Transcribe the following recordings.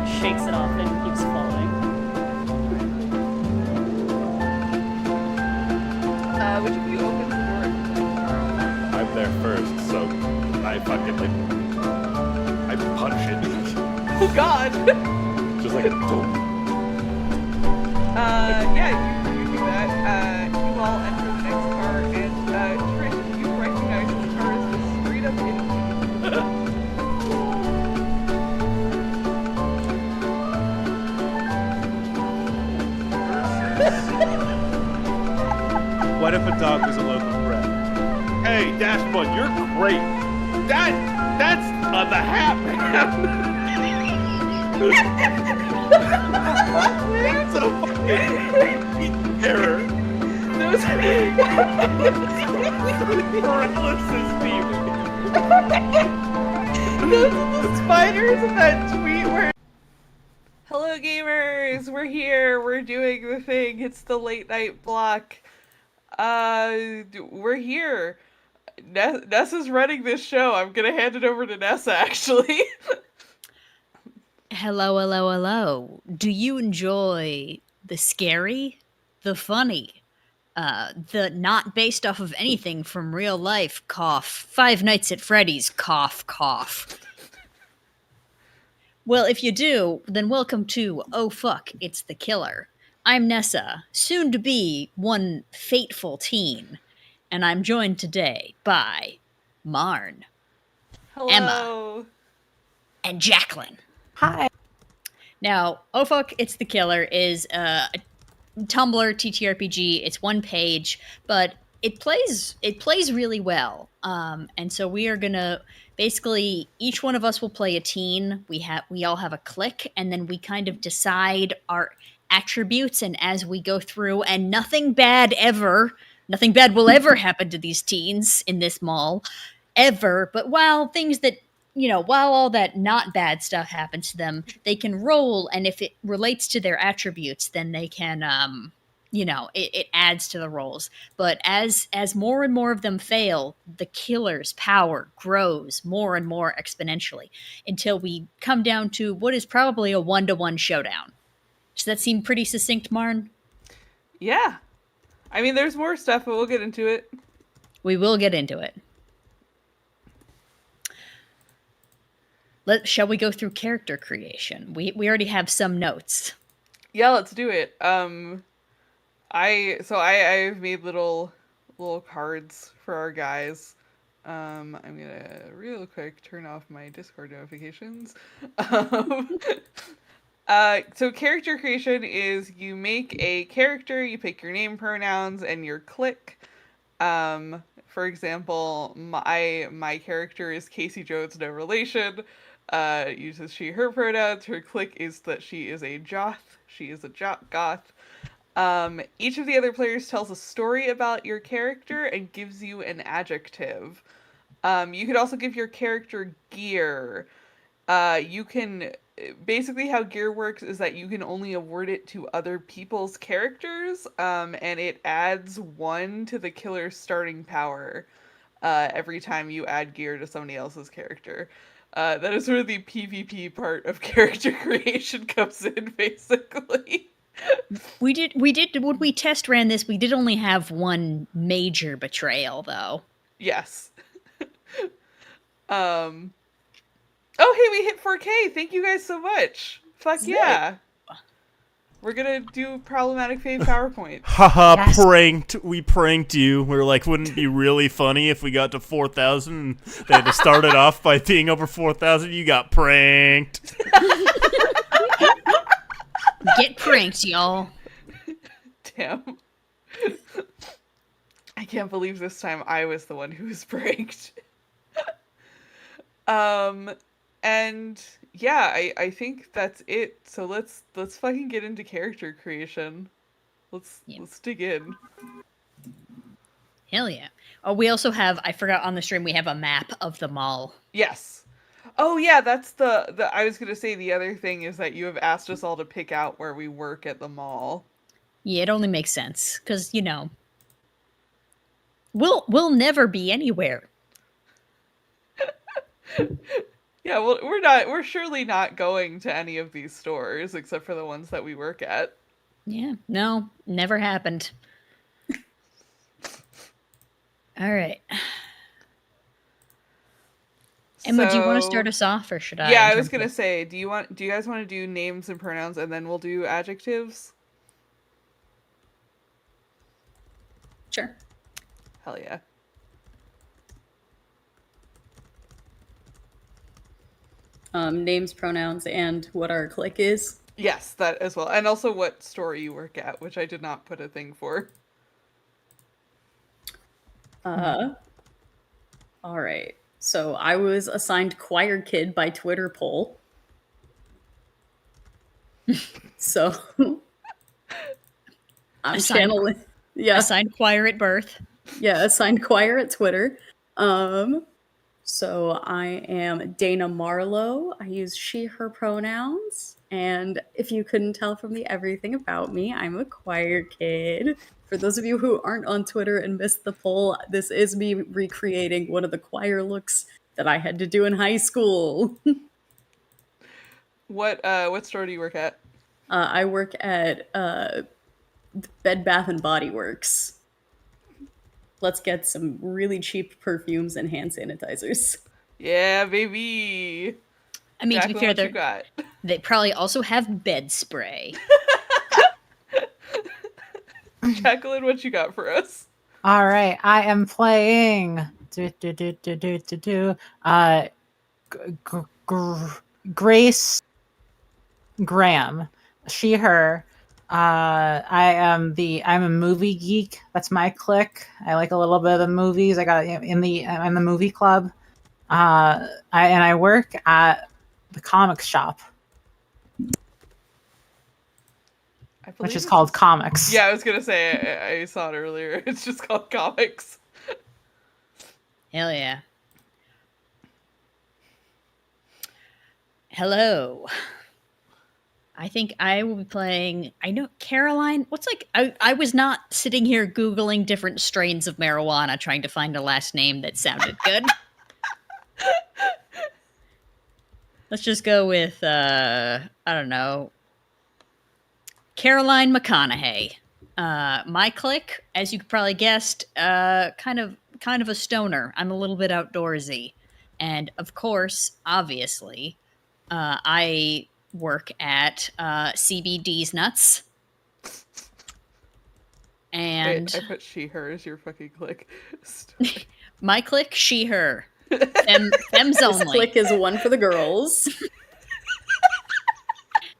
like shakes it off and keeps following. Which of you opens the door? I'm there first, so I fucking I punch it. Oh God! Just like don't. Yeah, you do that. You all enter the next car, and Trish, you recognize the car as the straight up enemy. What if a dog was a loaf of bread? Hey, Dashbun, you're great. That's the hat, man. That's a fucking error. Those Paralysis beam. Those are the spiders in that tweet where. Hello, gamers. We're here. We're doing the thing. It's the late night block. We're here. Nessa's running this show. I'm gonna hand it over to Nessa, actually. Hello, hello, hello. Do you enjoy the scary, the funny, the not based off of anything from real life, cough, Five Nights at Freddy's, cough, cough? Well, if you do, then welcome to Oh Fuck, It's the Killer. I'm Nessa, soon to be one fateful teen, and I'm joined today by Marn Hello. and Jacqueline. Hi. Now, Oh Fuck, It's the Killer is a Tumblr TTRPG. It's one page, but it plays really well. And so we are gonna basically each one of us will play a teen. We all have a clique, and then we kind of decide our attributes. And as we go through, and nothing bad will ever happen to these teens in this mall, ever. But while all that not bad stuff happens to them, they can roll, and if it relates to their attributes, then they can, it adds to the rolls. But as more and more of them fail, the killer's power grows more and more exponentially until we come down to what is probably a 1-to-1 showdown. Does that seem pretty succinct, Marn? Yeah. I mean, there's more stuff, but we'll get into it. We will get into it. Shall we go through character creation? We already have some notes. Yeah, let's do it. I've made little cards for our guys. I'm gonna real quick turn off my Discord notifications. So character creation is you make a character, you pick your name, pronouns, and your clique. For example, my character is Casey Jones, no relation. Uses she, her pronouns. Her clique is that she is a Joth. She is a goth. Each of the other players tells a story about your character and gives you an adjective. You could also give your character gear. You can... Basically how gear works is that you can only award it to other people's characters, and it adds 1 to the killer's starting power every time you add gear to somebody else's character. That is where the PvP part of character creation comes in, basically. We did when we test ran this, we did only have one major betrayal, though. Yes. Oh, hey, we hit 4K. Thank you guys so much. Fuck yeah. We're gonna do problematic fave PowerPoint. Haha, Yes. pranked. We pranked you. We were like, wouldn't it be really funny if we got to 4,000 and they had to start it off by being over 4,000? You got pranked. Get pranked, y'all. Damn. I can't believe this time I was the one who was pranked. And yeah, I think that's it. So let's fucking get into character creation. Let's dig in. Hell yeah. Oh, we also have, I forgot on the stream, we have a map of the mall. Yes. Oh yeah, that's the I was gonna say the other thing is that you have asked us all to pick out where we work at the mall. Yeah, it only makes sense, because, we'll never be anywhere. Yeah, well, we're surely not going to any of these stores except for the ones that we work at. Yeah, no, never happened. All right. Emma, do you want to start us off, or should I? Yeah, in I was terms gonna of- say, do you guys want to do names and pronouns and then we'll do adjectives? Sure. Hell yeah. Names, pronouns, and what our clique is. Yes, that as well. And also what store you work at, which I did not put a thing for. All right. So I was assigned choir kid by Twitter poll. So I'm Assigned- channeling. Yeah. Assigned choir at birth. Yeah, assigned choir at Twitter. So I am Dana Marlowe. I use she, her pronouns. And if you couldn't tell from the everything about me, I'm a choir kid. For those of you who aren't on Twitter and missed the poll, this is me recreating one of the choir looks that I had to do in high school. What store do you work at? I work at Bed Bath and Body Works. Let's get some really cheap perfumes and hand sanitizers. Yeah, baby. I mean, to be Jacqueline, fair, what you got? they probably also have bed spray. Jacqueline, what you got for us? All right, I am playing Grace Graham, she, her. I'm a movie geek. That's my clique. I like a little bit of the movies. I'm in the movie club. I work at the comic shop, which is called Comics. Yeah, I was gonna say I saw it earlier. It's just called Comics. Hell yeah. Hello. I think I will be playing. I know Caroline. I was not sitting here Googling different strains of marijuana trying to find a last name that sounded good. Let's just go with, I don't know, Caroline McConaughey. My clique, as you could probably guessed, kind of a stoner. I'm a little bit outdoorsy. And of course, obviously, I work at CBD's Nuts. And Wait, I put she, her as your fucking click. my clique, she, her. Fem's This only. clique is one for the girls.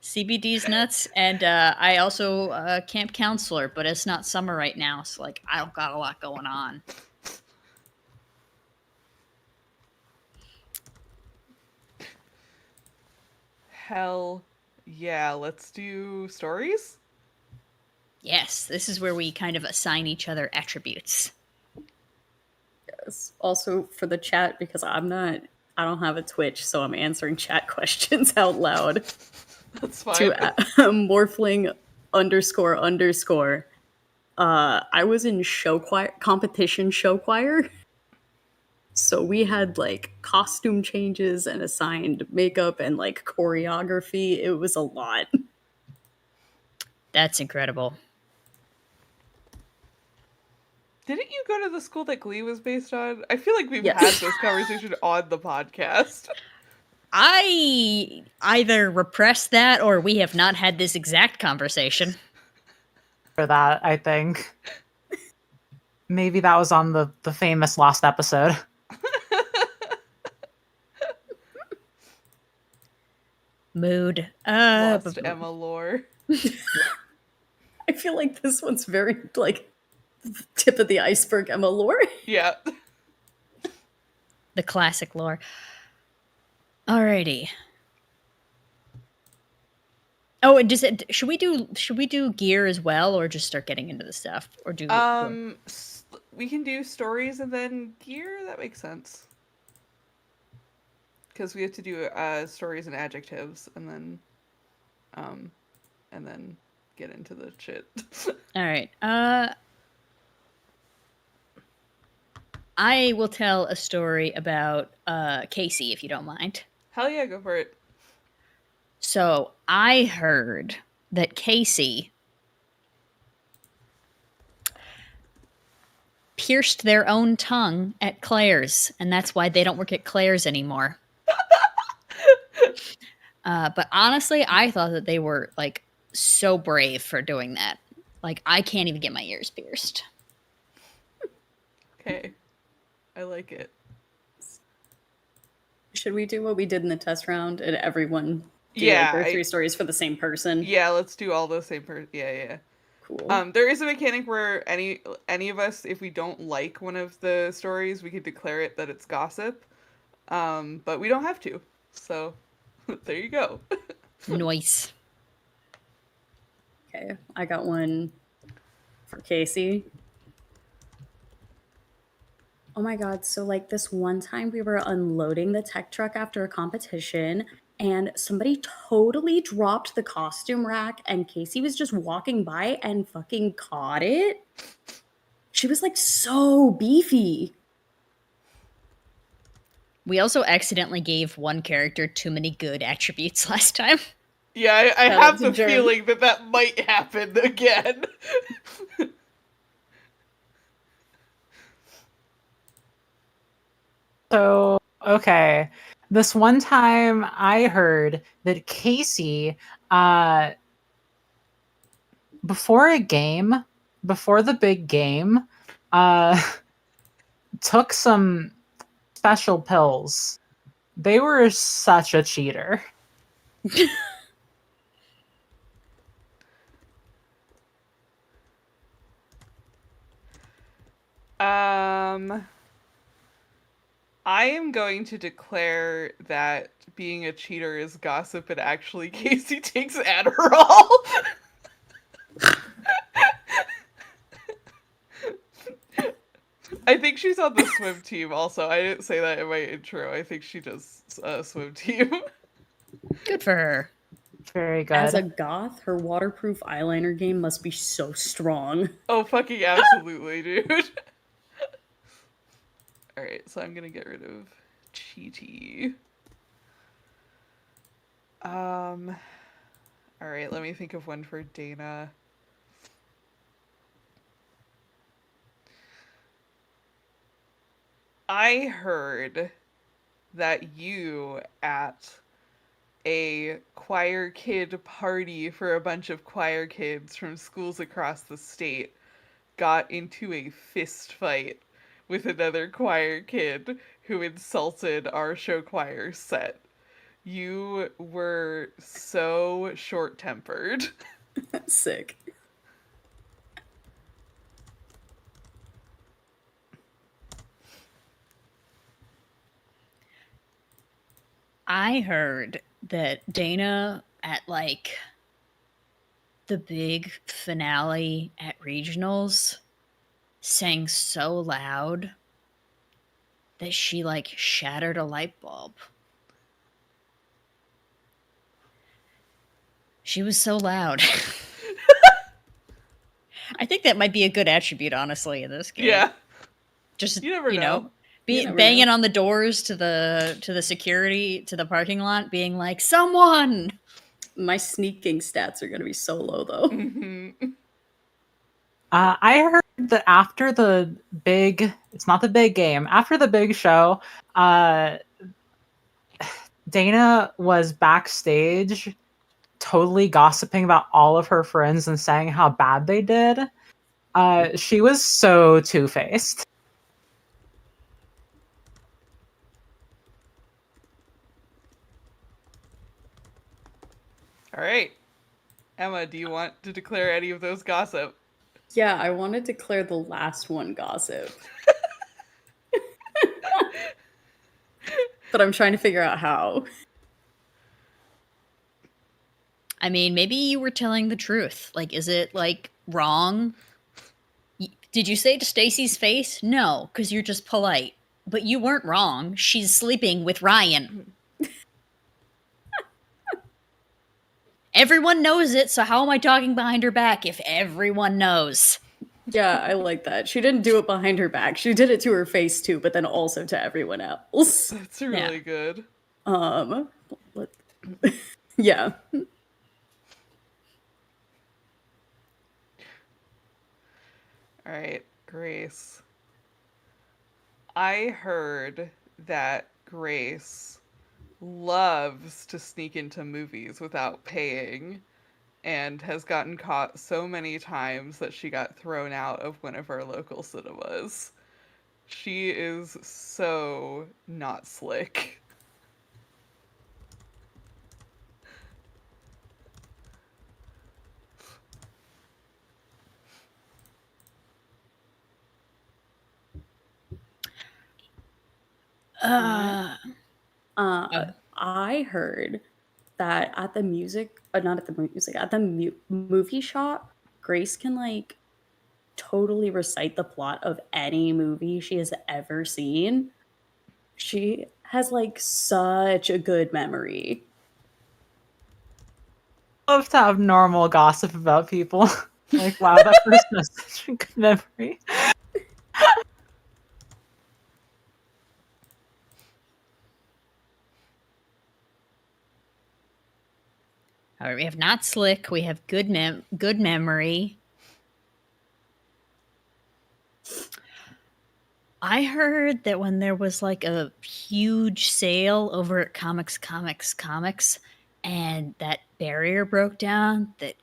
CBD's Nuts, and I also camp counselor, but it's not summer right now, so like I don't got a lot going on. Hell yeah, let's do stories? Yes, this is where we kind of assign each other attributes. Yes. Also for the chat, because I don't have a Twitch, so I'm answering chat questions out loud. That's fine. To Morphling __. I was in show choir, competition show choir. So we had like costume changes and assigned makeup and like choreography. It was a lot. That's incredible. Didn't you go to the school that Glee was based on? I feel like we've Yes. had this conversation on the podcast. I either repressed that or we have not had this exact conversation. For that, I think. Maybe that was on the famous Lost episode. Mood. Lost Emma lore. I feel like this one's very like tip of the iceberg Emma lore. Yeah. The classic lore. Alrighty. Oh, and should we do gear as well, or just start getting into the stuff, or do? We can do stories and then gear. That makes sense. Because we have to do stories and adjectives, and then get into the shit. All right. I will tell a story about Casey, if you don't mind. Hell yeah, go for it. So I heard that Casey pierced their own tongue at Claire's, and that's why they don't work at Claire's anymore. But honestly, I thought that they were like so brave for doing that. Like, I can't even get my ears pierced. Okay. I like it. Should we do what we did in the test round and everyone do Yeah, like their 3 stories for the same person? Yeah, let's do all the same person. Yeah. Cool. There is a mechanic where any of us, if we don't like one of the stories, we could declare it that it's gossip. But we don't have to. So there you go. Nice. Okay, I got one for Casey. Oh my god, so like this one time we were unloading the tech truck after a competition and somebody totally dropped the costume rack and Casey was just walking by and fucking caught it. She was like so beefy. We also accidentally gave one character too many good attributes last time. Yeah, I Shout have out to the Germ. feeling that might happen again. So, okay. This one time I heard that Casey, before the big game, took some special pills. They were such a cheater. I am going to declare that being a cheater is gossip and actually Casey takes Adderall. I think she's on the swim team also. I didn't say that in my intro. I think she does swim team. Good for her. Very good. As a goth, her waterproof eyeliner game must be so strong. Oh, fucking absolutely, dude. Alright, so I'm gonna get rid of Cheaty. Alright, let me think of one for Dana. I heard that you at a choir kid party for a bunch of choir kids from schools across the state got into a fist fight with another choir kid who insulted our show choir set. You were so short-tempered. Sick. I heard that Dana at like the big finale at regionals sang so loud that she like shattered a light bulb. She was so loud. I think that might be a good attribute, honestly, in this game. Yeah. Just You never know. You never banging know. on the doors to the security to the parking lot, being like, "Someone!" My sneaking stats are going to be so low, though. Mm-hmm. I heard that after the big, it's not the big game, after the big show, Dana was backstage totally gossiping about all of her friends and saying how bad they did. She was so two-faced. Alright. Emma, do you want to declare any of those gossip? Yeah, I want to declare the last one gossip. But I'm trying to figure out how. I mean, maybe you were telling the truth. Like, is it like wrong? Did you say it to Stacy's face? No, because you're just polite. But you weren't wrong. She's sleeping with Ryan. Everyone knows it, so how am I talking behind her back if everyone knows? Yeah, I like that. She didn't do it behind her back. She did it to her face too, but then also to everyone else. That's really good. Um, let- yeah. All right, Grace. I heard that Grace loves to sneak into movies without paying and has gotten caught so many times that she got thrown out of one of our local cinemas. She is so not slick. Uh, I heard that at the not at the music, at the movie shop, Grace can like totally recite the plot of any movie she has ever seen. She has like such a good memory. Love to have normal gossip about people. Like, wow, that person has such a good memory. all right, we have not slick. We have good memory. I heard that when there was like a huge sale over at Comics, and that barrier broke down, that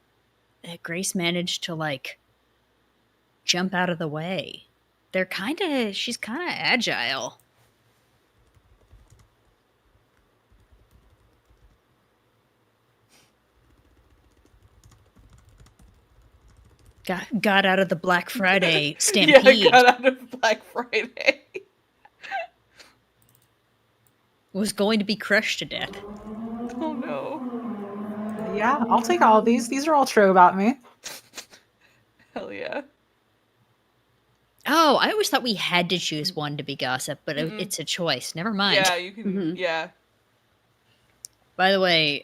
Grace managed to like jump out of the way. She's kind of agile. Got out of the Black Friday stampede. Yeah, got out of Black Friday. Was going to be crushed to death. Oh no. Yeah, I'll take all of these. These are all true about me. Hell yeah. Oh, I always thought we had to choose one to be gossip, but it's a choice. Never mind. Yeah, you can. Yeah. By the way,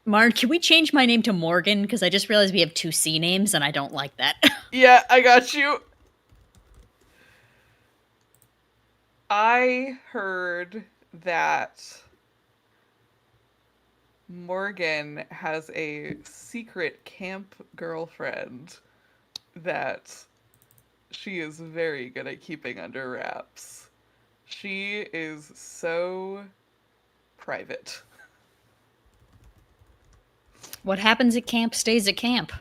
Marn, can we change my name to Morgan? Because I just realized we have 2 C names, and I don't like that. Yeah, I got you. I heard that Morgan has a secret camp girlfriend that she is very good at keeping under wraps. She is so private. What happens at camp stays at camp.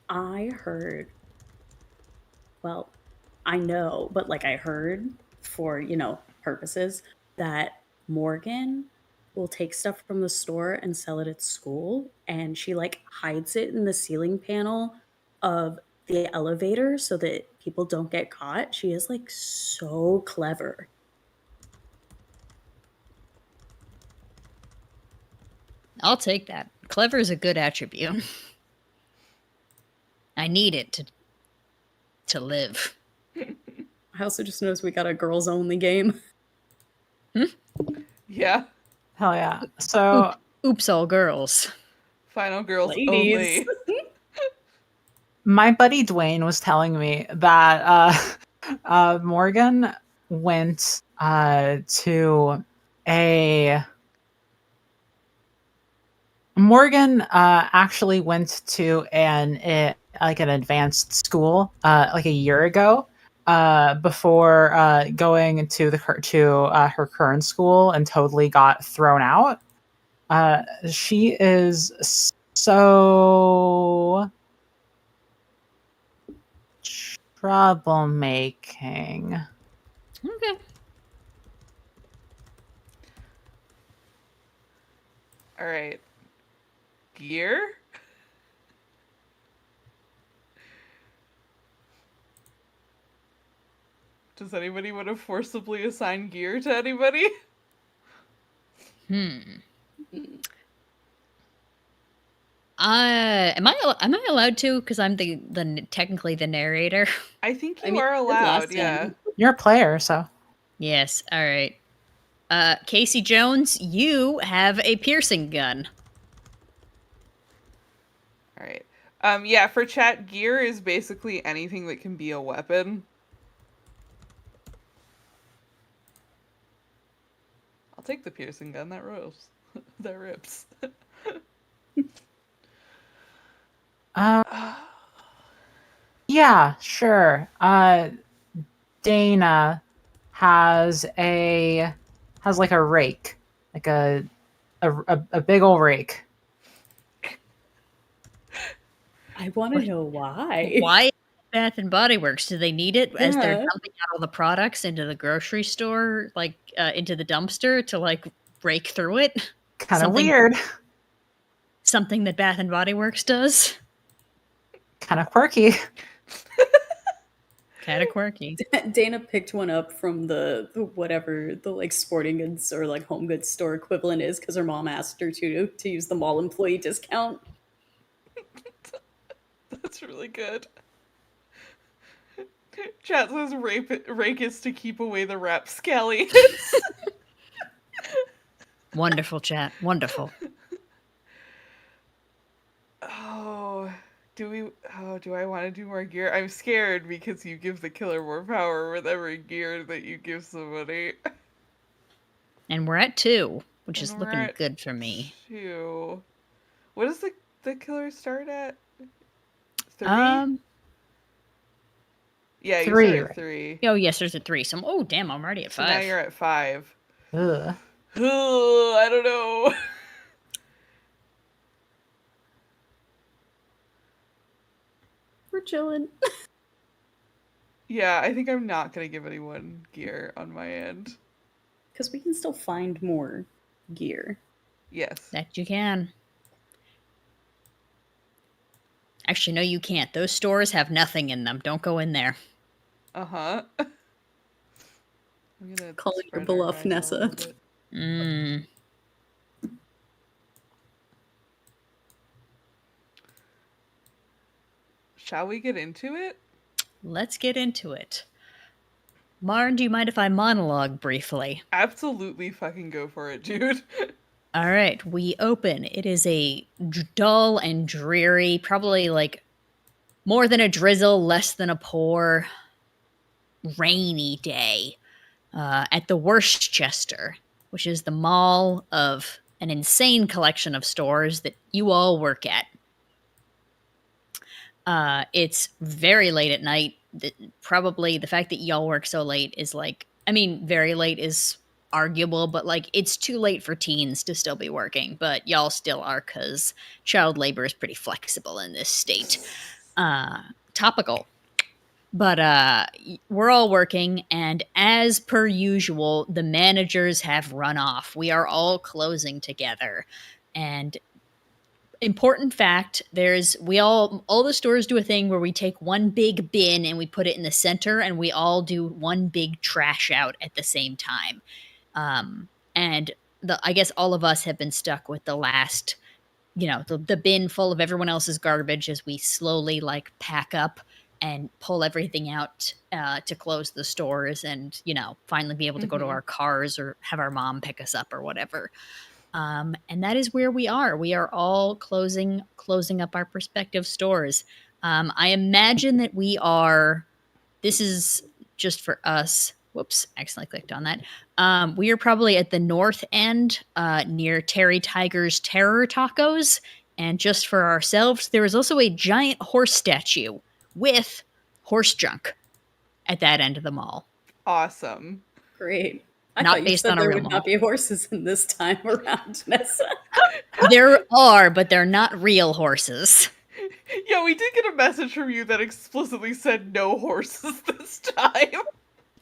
I heard, well, I know, but like I heard for, purposes that Morgan will take stuff from the store and sell it at school, and she like hides it in the ceiling panel of the elevator so that people don't get caught. She is like so clever. I'll take that. Clever is a good attribute. I need it to live. I also just noticed we got a girls only game. Yeah. Hell yeah. So, Oops, all girls. Final girls Ladies. only. my buddy Dwayne was telling me that Morgan went to a. Morgan actually went to an advanced school like a year ago before going to her current school and totally got thrown out. She is so troublemaking. Okay. All right. Gear? Does anybody want to forcibly assign gear to anybody? Am I allowed to? Because I'm technically the narrator. I think you I mean, are you did allowed, last yeah. time. You're a player, so. Yes. All right. Casey Jones, you have a piercing gun. All right. Yeah, for chat, gear is basically anything that can be a weapon. I'll take the piercing gun. That rips. That rips. Um, yeah, sure. Dana has like a rake, like a big old rake. I want to know why. Why Bath and Body Works? Do they need it as they're Yeah. dumping out all the products into the grocery store, like into the dumpster to like break through it? Kind of Something- weird. Something that Bath and Body Works does. Kind of quirky. Kind of quirky. Dana picked one up from the whatever the like sporting goods or like home goods store equivalent is because her mom asked her to use the mall employee discount. That's really good. Chat says rake is to keep away the rapscallions. Wonderful chat. Wonderful. Oh, do I want to do more gear? I'm scared because you give the killer more power with every gear that you give somebody. And we're at 2, which is And we're looking at good for me. 2. What does the killer start at? 3? Yeah, you 3, start at right. 3. Oh yes, there's a 3. So oh damn, I'm already at So 5. now you're at 5. Ugh. I don't know. We're chilling. Yeah, I think I'm not gonna give anyone gear on my end. Because we can still find more gear. Yes. That you can. Actually, no, you can't. Those stores have nothing in them. Don't go in there. Uh-huh. I'm gonna Calling your spread our bluff, guys a Nessa. little bit. Mm. Shall we get into it? Let's get into it. Marn, do you mind if I monologue briefly? Absolutely fucking go for it, dude. All right, we open. It is a dull and dreary, probably like more than a drizzle, less than a pour, rainy day at the Worcester, which is the mall of an insane collection of stores that you all work at. It's very late at night. Probably the fact that y'all work so late is like, I mean, very late is arguable, but like it's too late for teens to still be working, but y'all still are because child labor is pretty flexible in this state. Topical. But we're all working, and as per usual, the managers have run off. We are all closing together. And important fact, all the stores do a thing where we take one big bin and we put it in the center, and we all do one big trash out at the same time. And I guess all of us have been stuck with the last, the bin full of everyone else's garbage as we slowly like pack up and pull everything out to close the stores and, finally be able to go to our cars or have our mom pick us up or whatever. And that is where we are. We are all closing up our prospective stores. I imagine that this is just for us. Whoops, accidentally clicked on that. We are probably at the north end near Terry Tiger's Terror Tacos. And just for ourselves, there is also a giant horse statue with horse junk at that end of the mall. Awesome. Great. I Not thought you based said on a there real would mall. not be horses in this time around, Nessa. There are, but they're not real horses. Yeah, we did get a message from you that explicitly said no horses this time.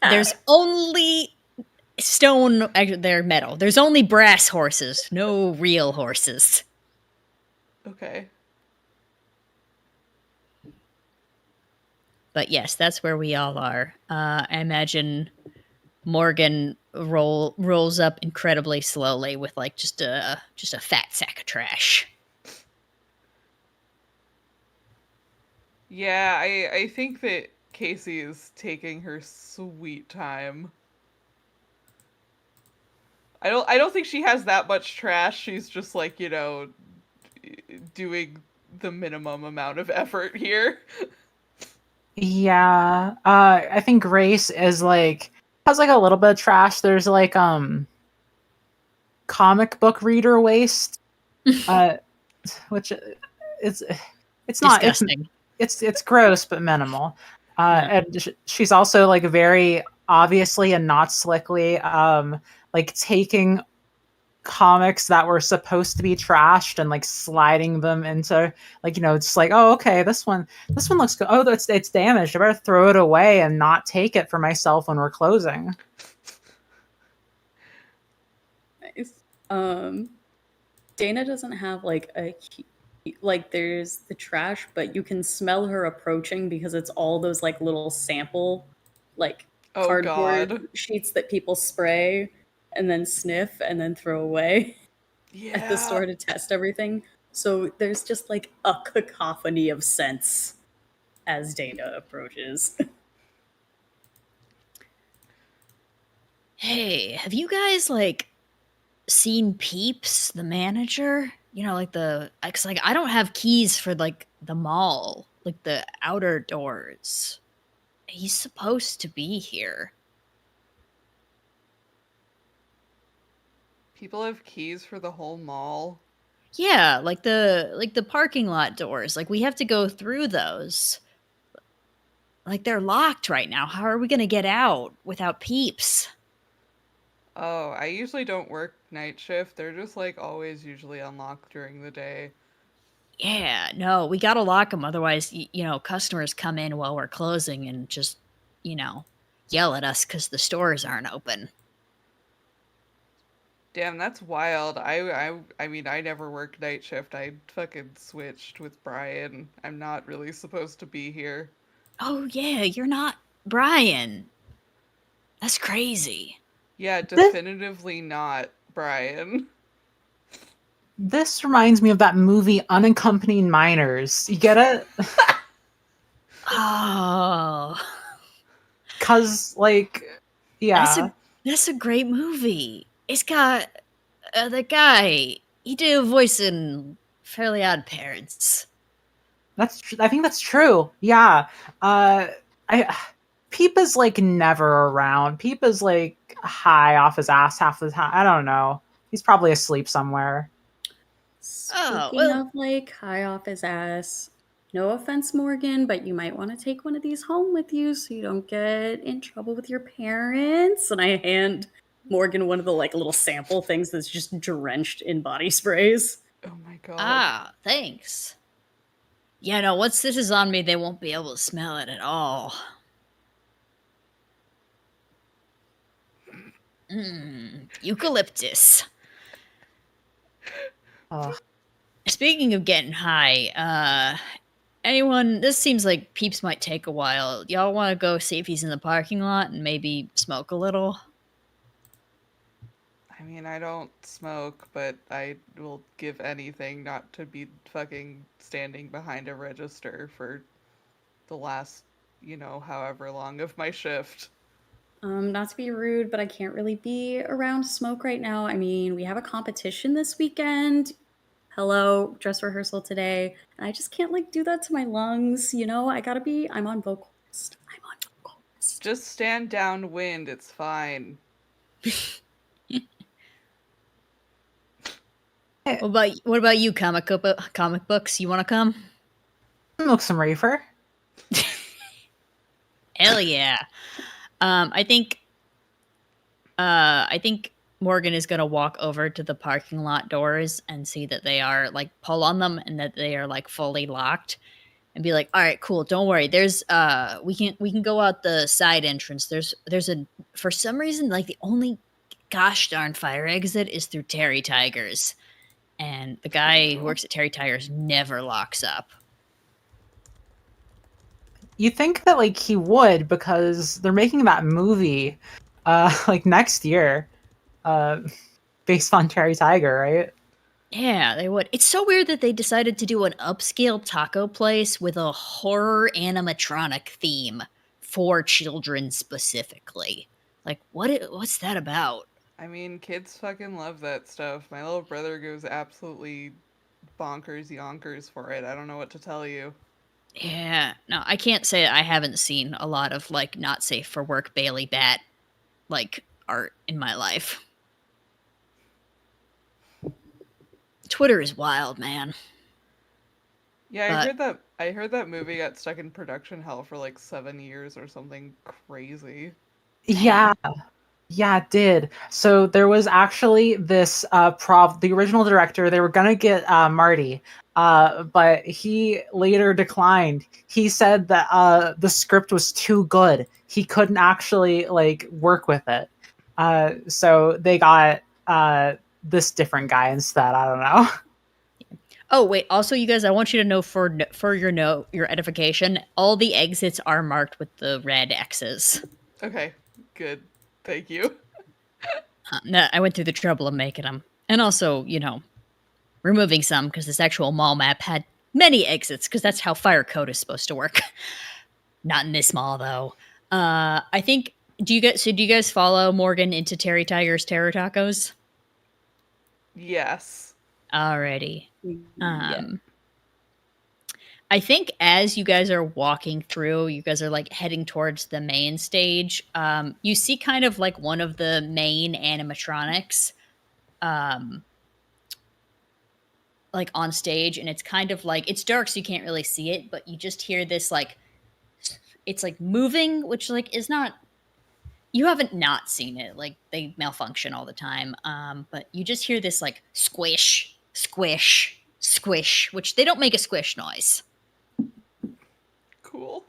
There's only stone, they're metal. There's only brass horses, no real horses. Okay. But yes, that's where we all are. I imagine Morgan rolls up incredibly slowly with like just a fat sack of trash. Yeah, I think that Casey is taking her sweet time. I don't think she has that much trash. She's just like, doing the minimum amount of effort here. Yeah. I think Grace is like has like a little bit of trash. There's like comic book reader waste. Which it's not Disgusting. it's gross but minimal. Yeah. And she's also like very obviously and not slickly like taking comics that were supposed to be trashed and like sliding them into like it's like, oh, okay, this one looks good. Oh, it's damaged, I better throw it away and not take it for myself when we're closing. Nice. Dana doesn't have like a key. Like there's the trash, but you can smell her approaching because it's all those like little sample like Oh, cardboard God. sheets that people spray and then sniff and then throw away at the store to test everything. So there's just like a cacophony of scents as Dana approaches. Hey, have you guys like seen Peeps, the manager? Like cause like I don't have keys for like the mall, like the outer doors. He's supposed to be here. People have keys for the whole mall. Yeah, like the parking lot doors. Like we have to go through those. Like they're locked right now. How are we gonna get out without Peeps? Oh, I usually don't work night shift. They're just like always usually unlocked during the day. Yeah, no, we gotta lock them. Otherwise, customers come in while we're closing and just, yell at us because the stores aren't open. Damn, that's wild. I mean, I never worked night shift. I fucking switched with Brian. I'm not really supposed to be here. Oh, yeah, you're not Brian. That's crazy. Yeah, definitively not Brian. This reminds me of that movie Unaccompanied Minors. You get it? Oh, Cause like, yeah. that's a great movie. It's got the guy. He did a voice in Fairly Odd Parents. I think that's true. Yeah. Peep is like never around. Peep is like high off his ass half the time. I don't know. He's probably asleep somewhere. Speaking of like high off his ass, no offense, Morgan, but you might want to take one of these home with you so you don't get in trouble with your parents. And I hand Morgan one of the like little sample things that's just drenched in body sprays. Oh my god. Ah, thanks. Yeah, no, once this is on me, they won't be able to smell it at all. Eucalyptus. Speaking of getting high, this seems like Peeps might take a while. Y'all want to go see if he's in the parking lot and maybe smoke a little? I mean, I don't smoke, but I will give anything not to be fucking standing behind a register for the last, however long of my shift. Not to be rude, but I can't really be around smoke right now. I mean, we have a competition this weekend. Hello, dress rehearsal today. And I just can't like do that to my lungs, I'm on vocalist. Just stand downwind, it's fine. What about you, comic books? You want to come? Smoke some reefer. Hell yeah. I think Morgan is gonna walk over to the parking lot doors and see that they are like pull on them and that they are like fully locked, and be like, "All right, cool. Don't worry. There's we can go out the side entrance. There's a for some reason like the only gosh darn fire exit is through Terry Tigers, and the guy who works at Terry Tigers never locks up." You think that like he would because they're making that movie like next year based on Terry Tiger, right? Yeah, they would. It's so weird that they decided to do an upscale taco place with a horror animatronic theme for children specifically. Like, what's that about? I mean, kids fucking love that stuff. My little brother goes absolutely bonkers yonkers for it. I don't know what to tell you. Yeah, no, I can't say I haven't seen a lot of like not safe for work Bailey Bat like art in my life. Twitter is wild, man. Yeah, But I heard that movie got stuck in production hell for like 7 years or something crazy. Yeah. Yeah, it did. So there was actually this the original director, they were gonna get Marty, but he later declined. He said that the script was too good. He couldn't actually like work with it. So they got this different guy instead. I don't know. oh wait, also you guys, I want you to know for your edification, all the exits are marked with the red X's. Okay, good. Thank you. No, I went through the trouble of making them, and also removing some because this actual mall map had many exits because that's how fire code is supposed to work. Not in this mall though. I think. Do you guys follow Morgan into Terry Tiger's Terror Tacos? Yes. Alrighty. Yeah. I think as you guys are walking through, you guys are like heading towards the main stage. You see kind of like one of the main animatronics, like on stage, and it's kind of like it's dark, so you can't really see it, but you just hear this like it's like moving, which like is not. You haven't not seen it. Like they malfunction all the time. But you just hear this like squish, squish, squish, which they don't make a squish noise. Cool.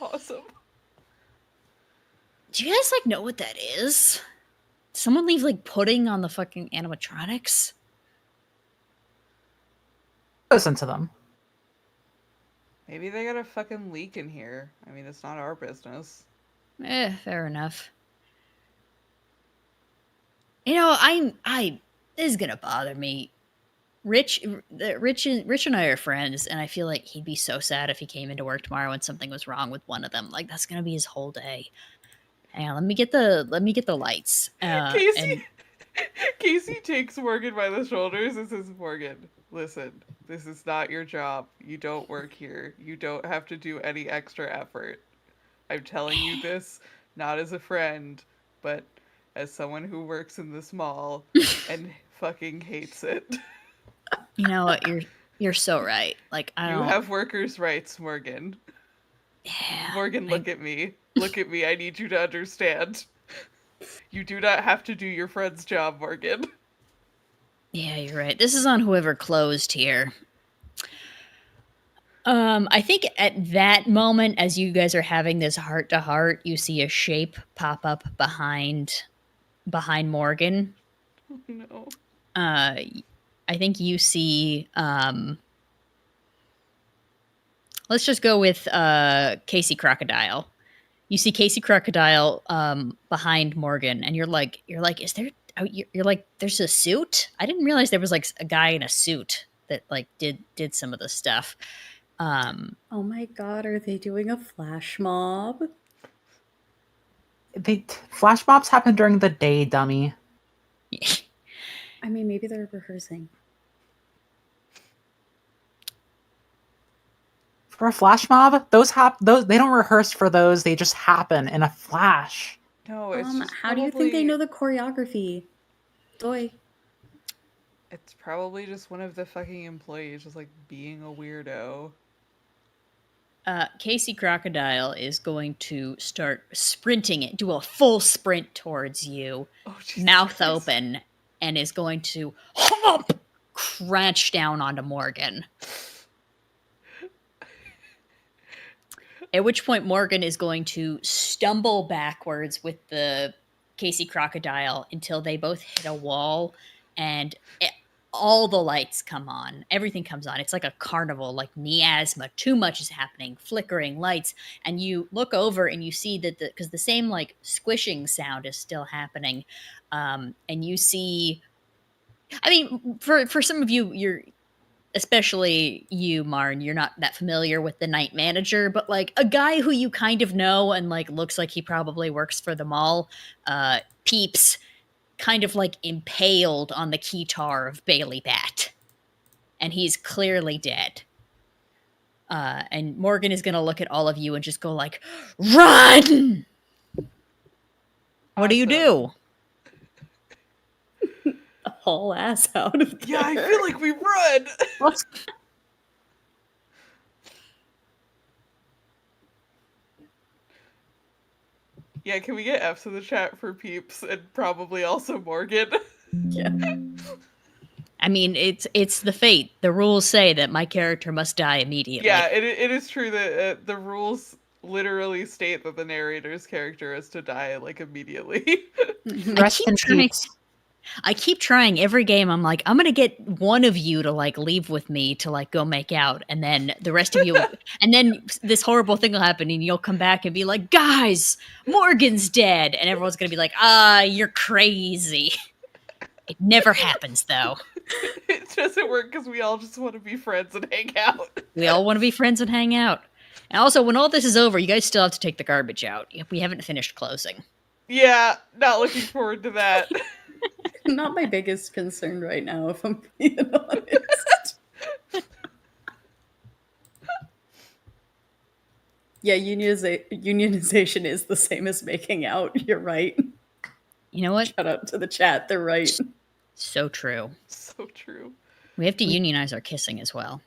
Awesome. Do you guys like know what that is? Did someone leave like pudding on the fucking animatronics? Listen to them. Maybe they got a fucking leak in here. I mean, it's not our business. Fair enough. I this is gonna bother me. Rich and I are friends, and I feel like he'd be so sad if he came into work tomorrow and something was wrong with one of them. Like that's gonna be his whole day. Hang on, let me get the lights. Casey, Casey takes Morgan by the shoulders and says, "Morgan, listen, this is not your job. You don't work here. You don't have to do any extra effort. I'm telling you this not as a friend, but as someone who works in this mall and fucking hates it. You know what? You're so right. Like I You don't. have workers' rights, Morgan. Yeah, Morgan, look at me. Look at me. I need you to understand. You do not have to do your friend's job, Morgan." Yeah, you're right. This is on whoever closed here. I think at that moment, as you guys are having this heart to heart, you see a shape pop up behind Morgan. No. I think you see. Let's just go with Casey Crocodile. You see Casey Crocodile behind Morgan, and you're like, is there? You're like, there's a suit. I didn't realize there was like a guy in a suit that like did some of the stuff. Oh my god, are they doing a flash mob? Flash mobs happen during the day, dummy. I mean, maybe they're rehearsing. For a flash mob, those they don't rehearse for those. They just happen in a flash. No, it's just How do you think they probably- know the choreography? Doy. It's probably just one of the fucking employees just like being a weirdo. Casey Crocodile is going to start sprinting it, do a full sprint towards you, Oh, Jesus mouth Christ. open, and is going to hop, crash down onto Morgan. At which point Morgan is going to stumble backwards with the Casey Crocodile until they both hit a wall and all the lights come on. Everything comes on. It's like a carnival, like miasma. Too much is happening, flickering lights. And you look over and you see that because the same like squishing sound is still happening. And you see, I mean, for some of you, you're, especially you, Marn, you're not that familiar with the night manager, but like a guy who you kind of know and like looks like he probably works for the mall, Peeps, kind of like impaled on the keytar of Bailey Bat. and he's clearly dead. And Morgan is going to look at all of you and just go like, "Run!" What do you do? Haul ass out of there. Yeah, I feel like we run. Let's Yeah, can we get F's in the chat for Peeps and probably also Morgan? Yeah. I mean, it's the fate. The rules say that my character must die immediately. Yeah, it is true that the rules literally state that the narrator's character is to die like immediately. rest in peace. I keep trying every game. I'm like, I'm gonna get one of you to like leave with me to like go make out, and then the rest of you, and then this horrible thing will happen, and you'll come back and be like, "Guys, Morgan's dead," and everyone's gonna be like, "You're crazy." It never happens though. It doesn't work because we all just want to be friends and hang out. We all want to be friends and hang out. And also, when all this is over, you guys still have to take the garbage out. We haven't finished closing. Yeah, not looking forward to that. Not my biggest concern right now, if I'm being honest. Yeah, unionization is the same as making out. You're right. You know what? Shout out to the chat. They're right. So true. So true. We have to unionize our kissing as well.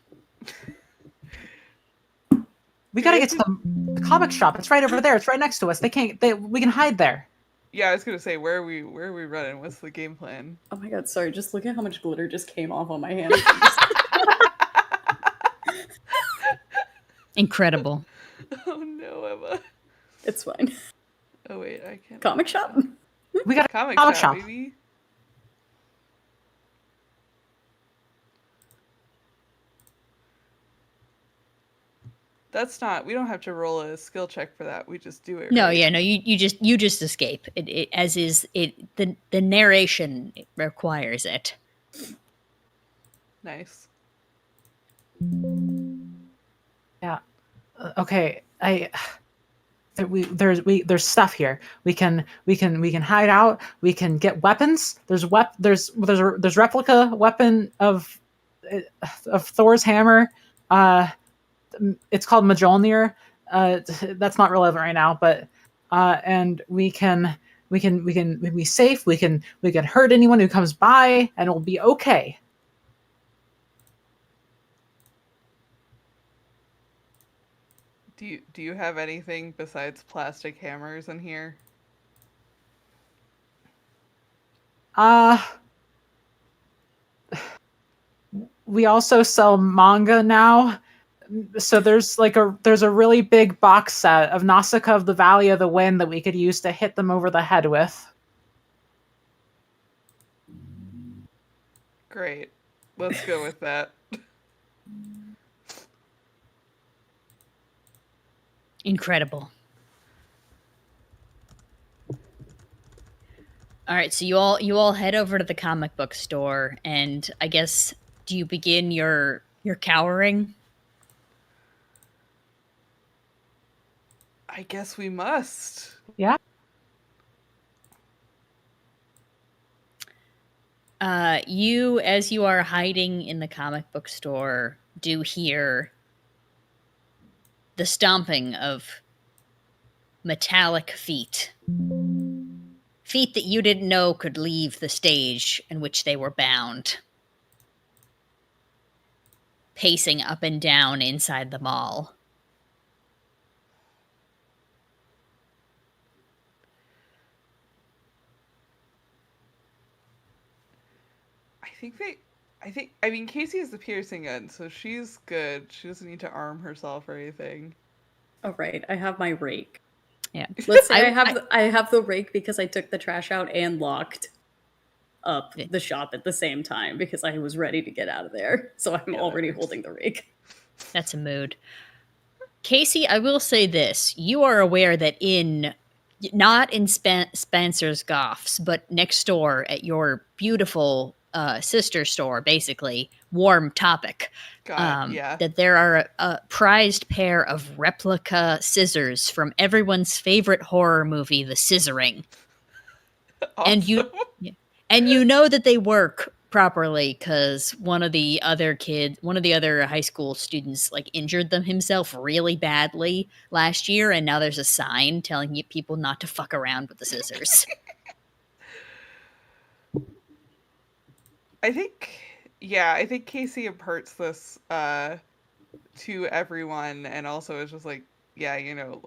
We gotta get to the comic shop. It's right over there. It's right next to us. We can hide there. Yeah, I was gonna say, where are we running? What's the game plan? Oh my god, sorry. Just look at how much glitter just came off on my hand. Incredible. Oh no, Emma. It's fine. Oh wait, I can't. Comic shop? We got a Comic comic shop, shop. baby. That's not. We don't have to roll a skill check for that. We just do it. No, right? yeah, no. You just escape. The narration requires it. Nice. Yeah. Okay. There's stuff here. We can hide out. We can get weapons. There's replica weapon of Thor's hammer. It's called Mjolnir. That's not relevant right now, but and we can be safe. We can hurt anyone who comes by, and it'll be okay. Do you have anything besides plastic hammers in here? We also sell manga now. So there's a really big box set of Nausicaa of the Valley of the Wind that we could use to hit them over the head with. Great. Let's go with that. Incredible. All right, so you all head over to the comic book store, and I guess do you begin your cowering? I guess we must. Yeah. As you are hiding in the comic book store, do hear the stomping of metallic feet. Feet that you didn't know could leave the stage in which they were bound. Pacing up and down inside the mall. I mean, Casey has the piercing gun, so she's good. She doesn't need to arm herself or anything. Oh, right. I have my rake. Yeah. Let's say I have the rake because I took the trash out and locked up the shop at the same time because I was ready to get out of there. So I'm already holding the rake. That's a mood. Casey, I will say this. You are aware that not in Spencer's Goffs, but next door at your beautiful sister store, basically, Warm Topic, Yeah. that there are a prized pair of replica scissors from everyone's favorite horror movie, The Scissoring. Awesome. And you know that they work properly because one of the other high school students like injured them himself really badly last year, and now there's a sign telling people not to fuck around with the scissors. I think Casey imparts this to everyone, and also it's just like, yeah,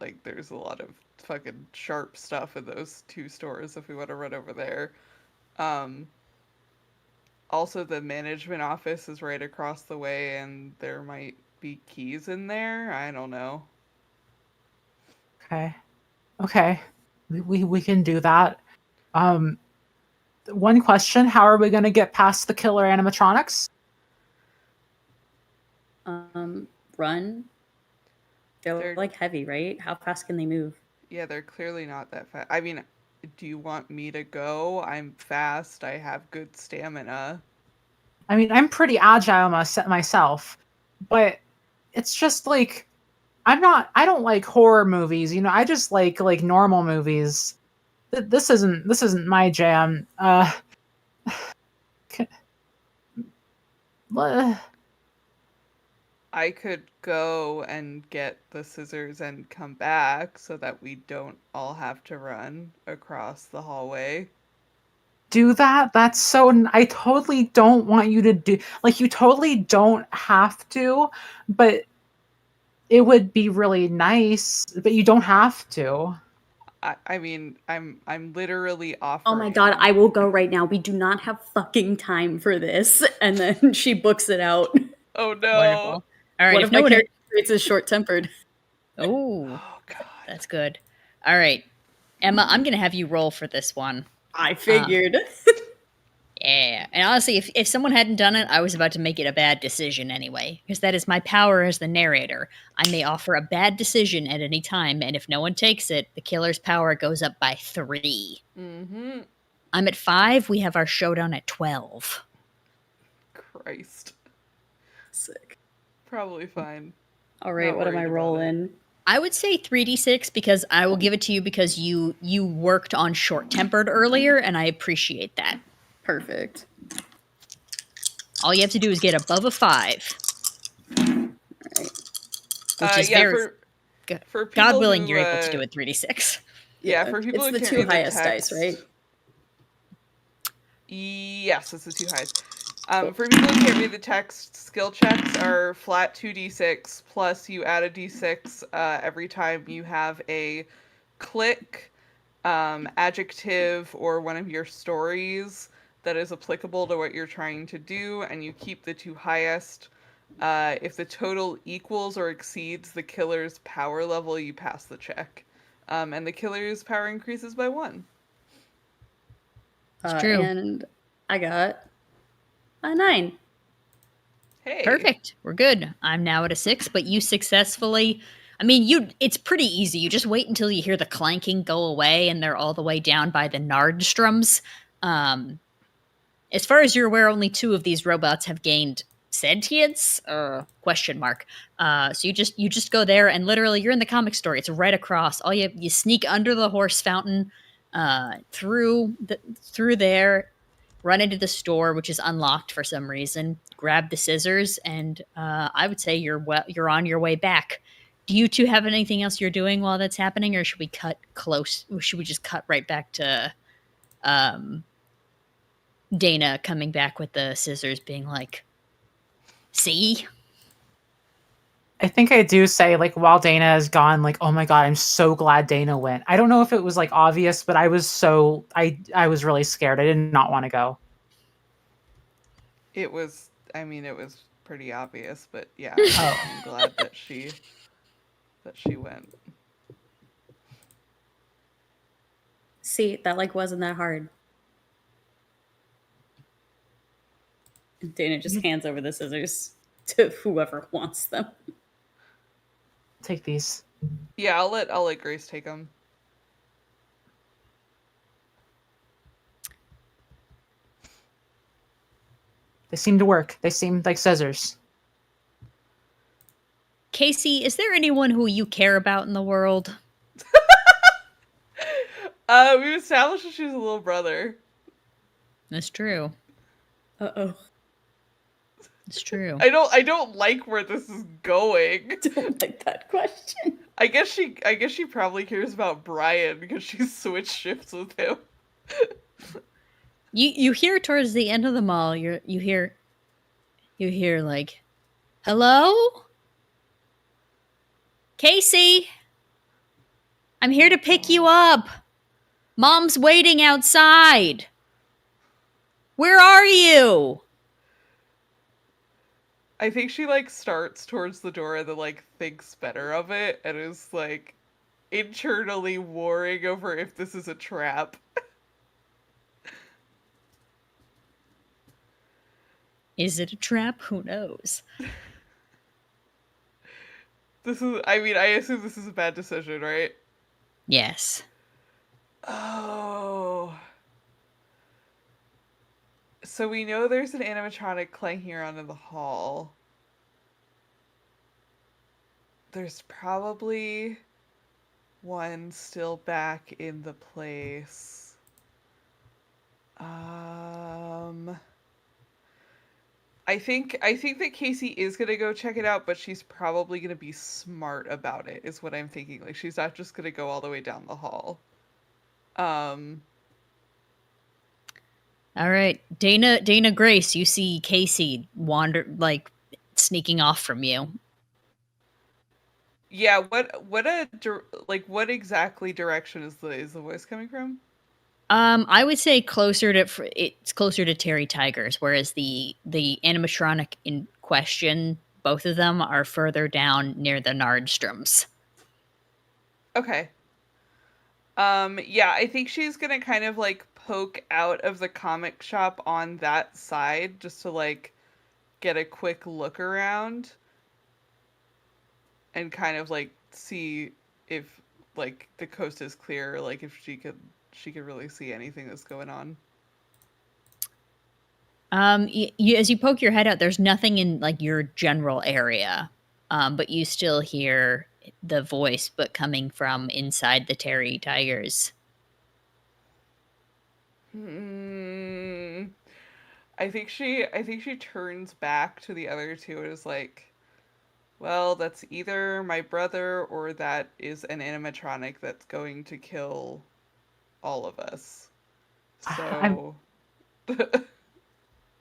like there's a lot of fucking sharp stuff in those 2 stores if we want to run over there. Also, the management office is right across the way, and there might be keys in there. I don't know. Okay. We can do that. One question: how are we going to get past the killer animatronics? Run. They're They're- like heavy, right? How fast can they move? Yeah, they're clearly not that fast. I mean, do you want me to go? I'm fast. I have good stamina. I mean, I'm pretty agile myself, but it's just like I don't like horror movies. I just like normal movies. This isn't my jam. I could go and get the scissors and come back so that we don't all have to run across the hallway. Do that. That's so. I totally don't want you to do. Like, you totally don't have to, but it would be really nice. But you don't have to. I mean, I'm literally offering. Oh my god, I will go right now. We do not have fucking time for this. And then she books it out. Oh no! Wonderful. All right, What if if no my one character is short-tempered? Oh, Oh god! that's good. All right, Emma, I'm gonna have you roll for this one. I figured. Yeah, and honestly, if someone hadn't done it, I was about to make it a bad decision anyway, because that is my power as the narrator. I may offer a bad decision at any time, and if no one takes it, the killer's power goes up by 3. Mm-hmm. I'm at 5. We have our showdown at 12. Christ. Sick. Probably fine. All right, Not what am I worried about rolling? I would say 3d6 because I will give it to you because you worked on short-tempered earlier, and I appreciate that. Perfect. All you have to do is get above a 5. Right. Which is yeah, very for people God willing, who, you're able to do it 3d6. Yeah, for people it's who the can't 2 read the highest text, dice, right? Yes, it's the 2 highest. For people who can't read the text, skill checks are flat 2d6, plus you add a d6 every time you have a click, adjective, or one of your stories that is applicable to what you're trying to do, and you keep the 2 highest. If the total equals or exceeds the killer's power level, you pass the check. And the killer's power increases by 1. It's true. And I got a 9. Hey. Perfect. We're good. I'm now at a 6, but you successfully. I mean, it's pretty easy. You just wait until you hear the clanking go away, and they're all the way down by the Nardstrums. As far as you're aware, only 2 of these robots have gained sentience? Question mark. So you just go there, and literally, you're in the comic story. It's right across. All you sneak under the horse fountain, through there, run into the store, which is unlocked for some reason. Grab the scissors, and I would say you're on your way back. Do you 2 have anything else you're doing while that's happening, or should we cut close? Or should we just cut right back to Dana coming back with the scissors, being like, "See." I think I do say, like, while Dana is gone, like, oh my god, I'm so glad Dana went. I don't know if it was like obvious, but I was I was really scared. I did not want to go. It was pretty obvious, but yeah, Oh. I'm glad that she went. See, that like wasn't that hard. And Dana just hands over the scissors to whoever wants them. Take these. Yeah, I'll let Grace take them. They seem to work. They seem like scissors. Casey, is there anyone who you care about in the world? We established that she was a little brother. That's true. Uh-oh. It's true. I don't like where this is going. Don't like that question. I guess she probably cares about Brian because she's switched shifts with him. You hear towards the end of the mall, you hear like, hello? Casey, I'm here to pick you up. Mom's waiting outside. Where are you? I think she like starts towards the door and then like thinks better of it and is like internally warring over if this is a trap. Is it a trap? Who knows? I assume this is a bad decision, right? Yes. Oh. So we know there's an animatronic clanking around in the hall. There's probably one still back in the place. I think that Casey is gonna go check it out, but she's probably gonna be smart about it, is what I'm thinking. Like she's not just gonna go all the way down the hall. All right, Dana Grace, you see Casey like sneaking off from you. Yeah, what exactly direction is the voice coming from? I would say it's closer to Terry Tigers, whereas the animatronic in question, both of them are further down near the Nardstroms. Okay. Yeah, I think she's gonna kind of like poke out of the comic shop on that side just to like get a quick look around and kind of like see if like the coast is clear, like if she could really see anything that's going on. As you poke your head out, there's nothing in like your general area, but you still hear the voice, but coming from inside the Terry Tigers. I think she turns back to the other two and is like, well, that's either my brother or that is an animatronic that's going to kill all of us. So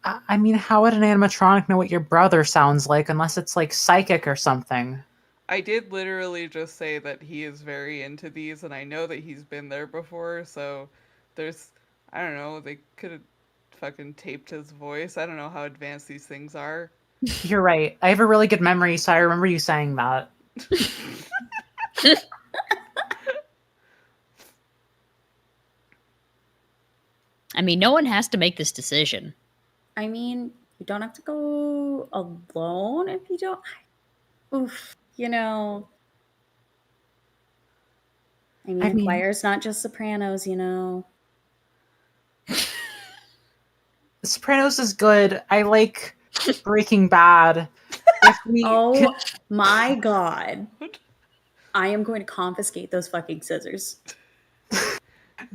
I mean, how would an animatronic know what your brother sounds like unless it's like psychic or something? I did literally just say that he is very into these, and I know that he's been there before, so I don't know, they could have fucking taped his voice. I don't know how advanced these things are. You're right. I have a really good memory, so I remember you saying that. I mean, no one has to make this decision. I mean, you don't have to go alone if you don't. Oof, you know. I mean, choir's not just Sopranos, you know. Sopranos is good. I like Breaking Bad. Oh my god. I am going to confiscate those fucking scissors.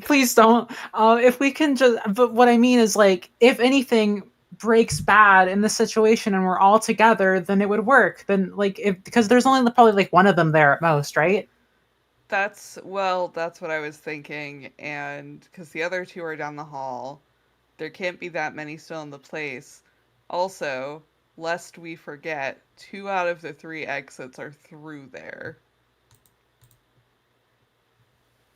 Please don't. If we can just, but what I mean is like, if anything breaks bad in the situation and we're all together, then it would work. Then like, because there's only probably like one of them there at most, right? That's what I was thinking, and because the other two are down the hall, there can't be that many still in the place. Also, lest we forget, 2 out of the 3 exits are through there.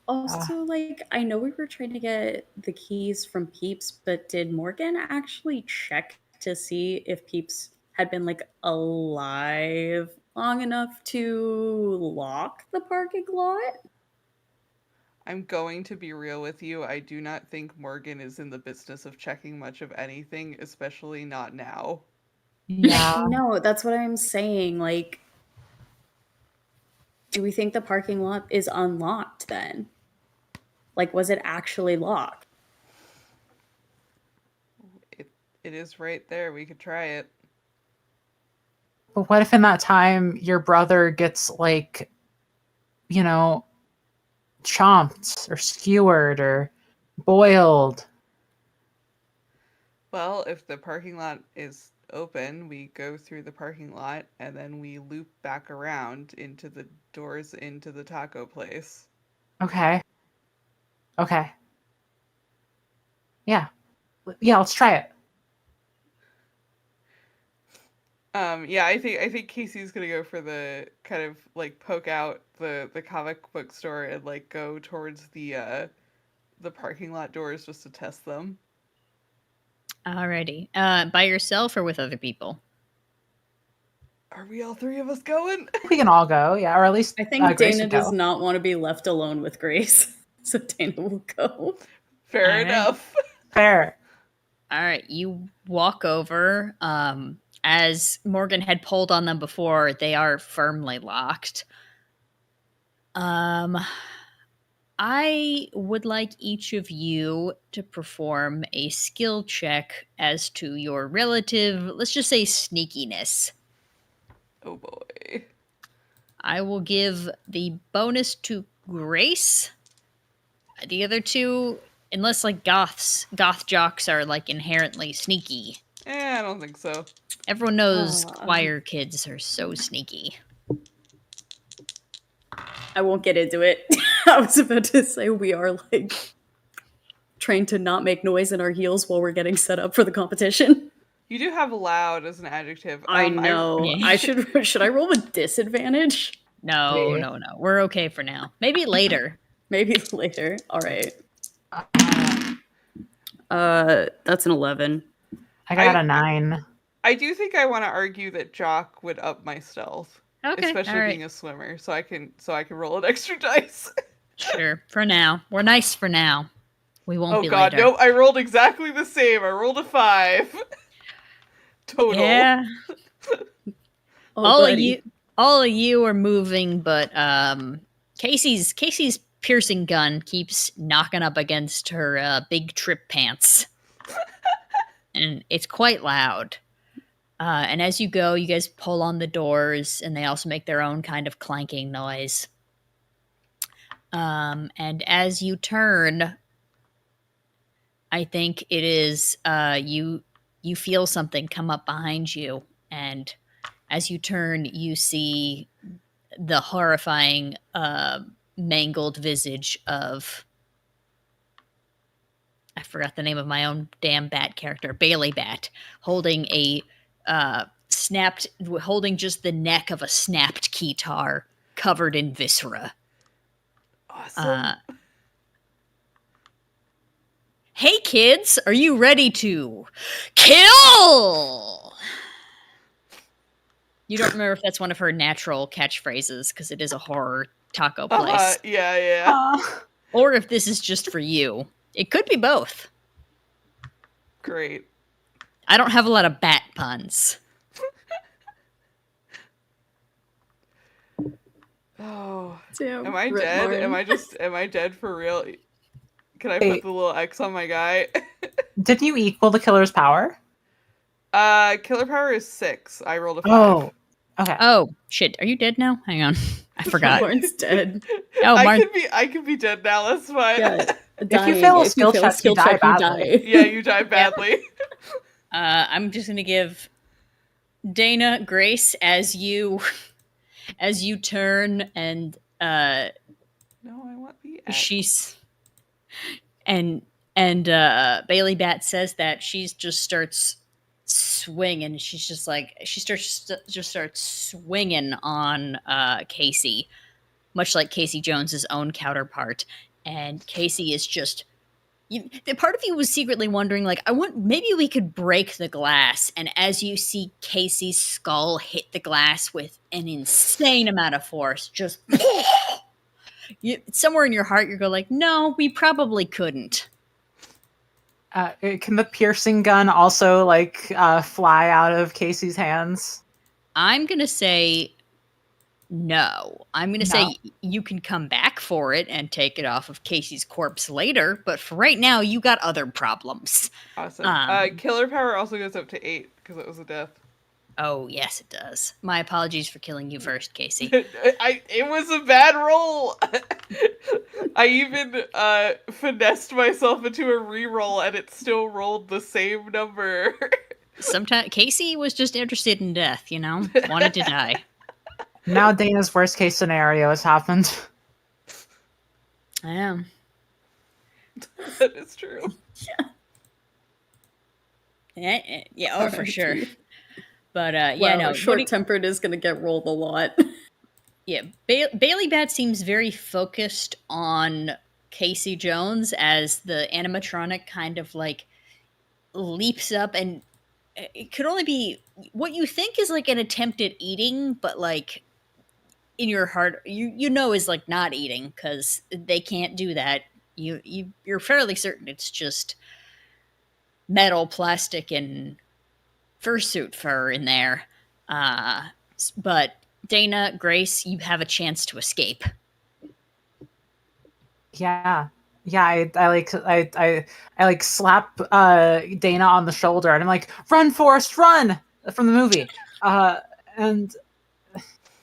Also, like, I know we were trying to get the keys from Peeps, but did Morgan actually check to see if Peeps had been, like, alive long enough to lock the parking lot? I'm going to be real with you. I do not think Morgan is in the business of checking much of anything, especially not now. Yeah. No, that's what I'm saying. Like, do we think the parking lot is unlocked then? Like, was it actually locked? It is right there. We could try it. But what if in that time your brother gets like, chomped or skewered or boiled? Well, if the parking lot is open, we go through the parking lot and then we loop back around into the doors into the taco place. Okay. Okay. Yeah. Yeah, let's try it. Yeah, I think Casey's gonna go for the kind of like poke out the comic book store and like go towards the parking lot doors just to test them. Alrighty. By yourself or with other people? Are we all three of us going? We can all go, yeah, or at least I think Grace Dana would go. does not want to be left alone with Grace, so Dana will go. Fair All right. enough. Fair. All right, you walk over. As Morgan had pulled on them before, they are firmly locked. I would like each of you to perform a skill check as to your relative, let's just say, sneakiness. Oh boy. I will give the bonus to Grace. The other two, unless like goth jocks are like inherently sneaky. I don't think so. Everyone knows choir kids are so sneaky. I won't get into it. I was about to say we are like trained to not make noise in our heels while we're getting set up for the competition. You do have loud as an adjective. I know. Yeah. I should I roll with disadvantage? No. We're okay for now. Maybe later. Maybe later. All right. That's an 11. I got a 9. I do think I want to argue that Jock would up my stealth, Okay, especially all right. being a swimmer, so I can roll an extra dice. Sure. For now. We're nice for now. We won't Oh be god, later. nope, I rolled exactly the same. I rolled a 5. Total. Yeah. Oh, all of you are moving, but Casey's piercing gun keeps knocking up against her big trip pants. And it's quite loud. And as you go, you guys pull on the doors, and they also make their own kind of clanking noise. And as you turn, I think it is you feel something come up behind you, and as you turn, you see the horrifying mangled visage of, I forgot the name of my own damn bat character, Bailey Bat, holding a holding just the neck of a snapped keytar covered in viscera. Awesome. Hey kids, are you ready to kill? You don't remember if that's one of her natural catchphrases because it is a horror taco place, Yeah. or if this is just for you. It could be both. Great. I don't have a lot of bat puns. Oh. Damn, Am I Rip dead? Martin. Am I dead for real? Can I Wait. put the little X on my guy? Didn't you equal the killer's power? Killer power is 6. I rolled a 5. Oh. Okay. Oh shit! Are you dead now? Hang on, I forgot. Martin's dead. Oh, Martin. I could be dead now, that's fine. Yeah, you fail a skill check, you die badly. Yeah, you die badly. I'm just gonna give Dana grace as you turn, and No, I want the X. she's and Bailey Bat says that she just starts swinging. She's just like she starts swinging on Casey, much like Casey Jones's own counterpart. And Casey is just. The part of you was secretly wondering, like, maybe we could break the glass. And as you see Casey's skull hit the glass with an insane amount of force, just somewhere in your heart, you go like, no, we probably couldn't. Can the piercing gun also fly out of Casey's hands? I'm gonna say no. I'm gonna say you can come back for it and take it off of Casey's corpse later, but for right now, you got other problems. Awesome. Killer power also goes up to 8 because it was a death. Oh, yes, it does. My apologies for killing you first, Casey. It was a bad roll. I even finessed myself into a reroll, and it still rolled the same number. Sometimes Casey was just interested in death, you know? Wanted to die. Now Dana's worst case scenario has happened. I am. That is true. Yeah, oh, for sure. But, yeah, Well, no. short-tempered is going to get rolled a lot. Yeah, Bailey Bat seems very focused on Casey Jones as the animatronic kind of like leaps up, and it could only be what you think is like an attempt at eating, but like in your heart, you know is like not eating because they can't do that. You're fairly certain it's just metal, plastic, and fursuit fur in there. But Dana, Grace, you have a chance to escape. Yeah. Yeah, I like slap Dana on the shoulder and I'm like, "Run, Forrest, run!" from the movie. And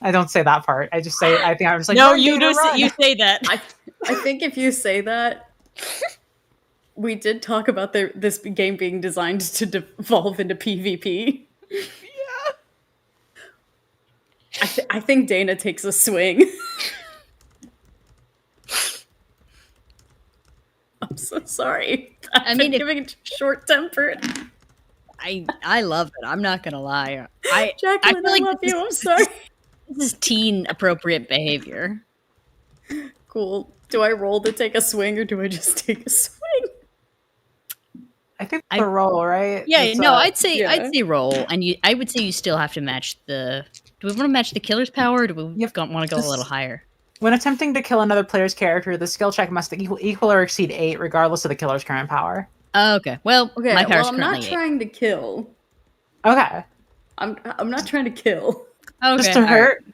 I don't say that part. I just say I think I'm just like, no, "Run, you Dana, do. run!" You say that. I think if you say that, we did talk about this game being designed to devolve into PvP. Yeah. I think Dana takes a swing. I'm so sorry. I mean, giving short-tempered. I love it. I'm not gonna lie. Jacqueline, I love you. I'm sorry. This is teen appropriate behavior. Cool. Do I roll to take a swing or do I just take a swing? I think the roll, right? Yeah, It's, I'd say yeah. roll, and I would say you still have to match the. Do we want to match the killer's power, or do we want to go a little higher? When attempting to kill another player's character, the skill check must equal or exceed 8, regardless of the killer's current power. Oh, okay. Well, Okay, my power's I'm not currently trying to kill. Okay. I'm not trying to kill. 8. Okay, Just to all right. hurt?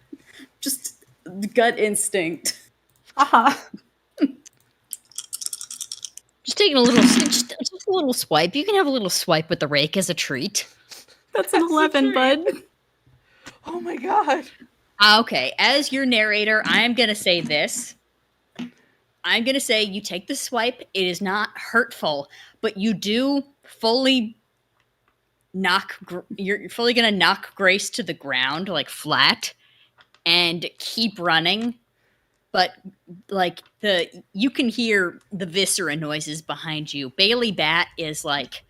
Just gut instinct. Uh-huh. Just taking a little, just a little swipe. You can have a little swipe with the rake as a treat. That's an 11, bud. Oh my god. Okay, as your narrator, I'm gonna say this. I'm gonna say you take the swipe. It is not hurtful, but you do fully you're fully gonna knock Grace to the ground, like flat, and keep running. But like you can hear the viscera noises behind you. Bailey Bat is like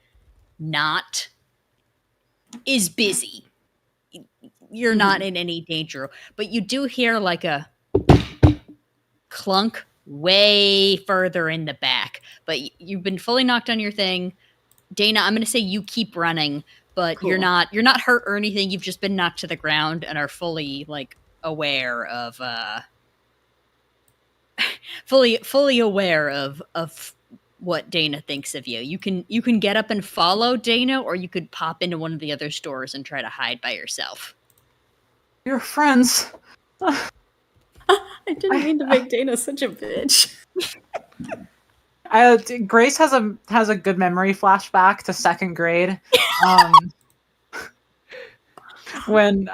is busy. You're not in any danger, but you do hear like a clunk way further in the back. But you've been fully knocked on your thing. Dana, I'm going to say you keep running, but Cool. you're not hurt or anything. You've just been knocked to the ground and are fully like aware of fully aware of what Dana thinks of you. You can get up and follow Dana, or you could pop into one of the other stores and try to hide by yourself. You're friends. I didn't mean to make Dana such a bitch. Grace has a good memory flashback to 2nd grade. When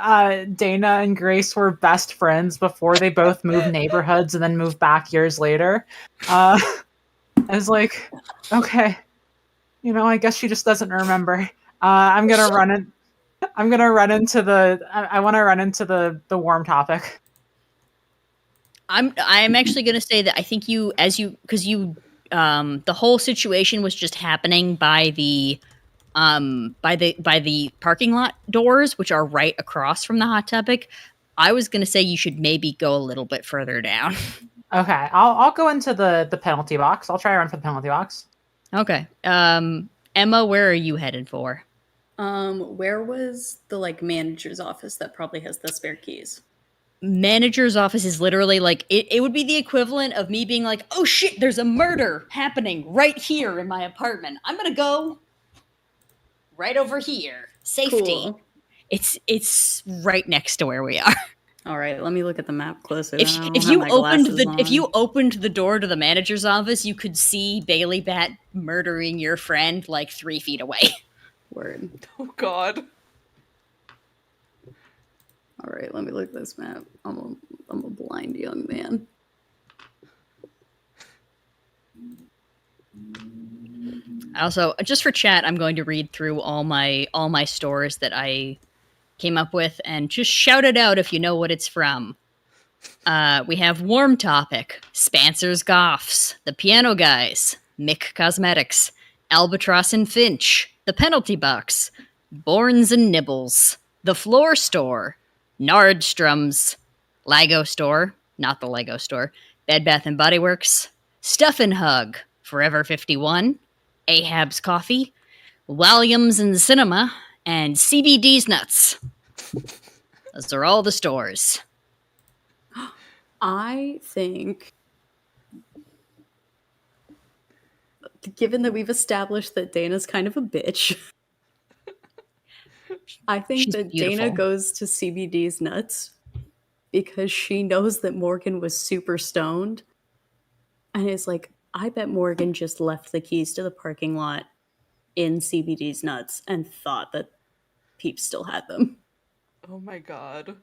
Dana and Grace were best friends before they both moved neighborhoods and then moved back years later. I was like, okay, I guess she just doesn't remember. I'm gonna run it. I'm gonna run into the. I want to run into the warm topic. I'm actually gonna say that I think because the whole situation was just happening by the parking lot doors, which are right across from the hot topic. I was gonna say you should maybe go a little bit further down. Okay, I'll go into the penalty box. I'll try to run for the penalty box. Okay. Emma, where are you headed for? Where was the manager's office that probably has the spare keys? Manager's office is literally like it would be the equivalent of me being like, oh shit, there's a murder happening right here in my apartment. I'm gonna go right over here. Safety. Cool. It's right next to where we are. All right, let me look at the map closer. If you opened the door to the manager's office, you could see Bailey Bat murdering your friend like 3 feet away. Word. Oh god. All right, let me look at this map. I'm a blind young man. Also, just for chat, I'm going to read through all my stores that I came up with and just shout it out if you know what it's from. We have Warm Topic, Spencer's Goffs, The Piano Guys, Mick Cosmetics, Albatross and Finch, The Penalty Box, Borns and Nibbles, The Floor Store, Nardstrom's, Lego Store, not the Lego Store, Bed Bath & Body Works, Stuff and Hug, Forever 51, Ahab's Coffee, Williams and Cinema, and CBD's Nuts. Those are all the stores. I think, given that we've established that Dana's kind of a bitch, I think She's that beautiful. Dana goes to CBD's Nuts because she knows that Morgan was super stoned. And is like, I bet Morgan just left the keys to the parking lot in CBD's Nuts and thought that Peeps still had them. Oh my god.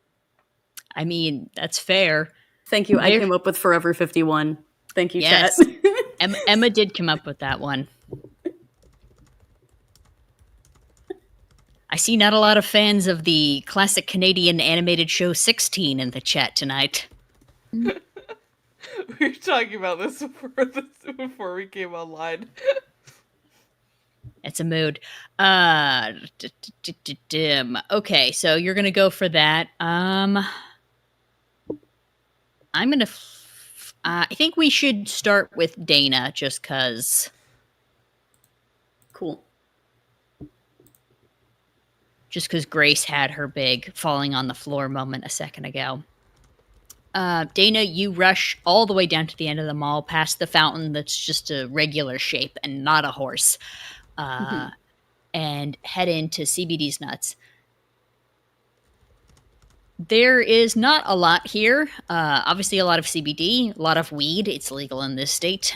I mean, that's fair. Thank you. I There- came up with Forever 51. Thank you, Yes. chat. Emma did come up with that one. I see not a lot of fans of the classic Canadian animated show 16 in the chat tonight. We were talking about this before we came online. It's a mood. Okay, so you're gonna go for that. I'm gonna. I think we should start with Dana, just cause. Cool. Just because Grace had her big falling on the floor moment a second ago. Dana, you rush all the way down to the end of the mall, past the fountain that's just a regular shape and not a horse, and head into CBD's Nuts. There is not a lot here. Obviously, a lot of CBD, a lot of weed. It's legal in this state.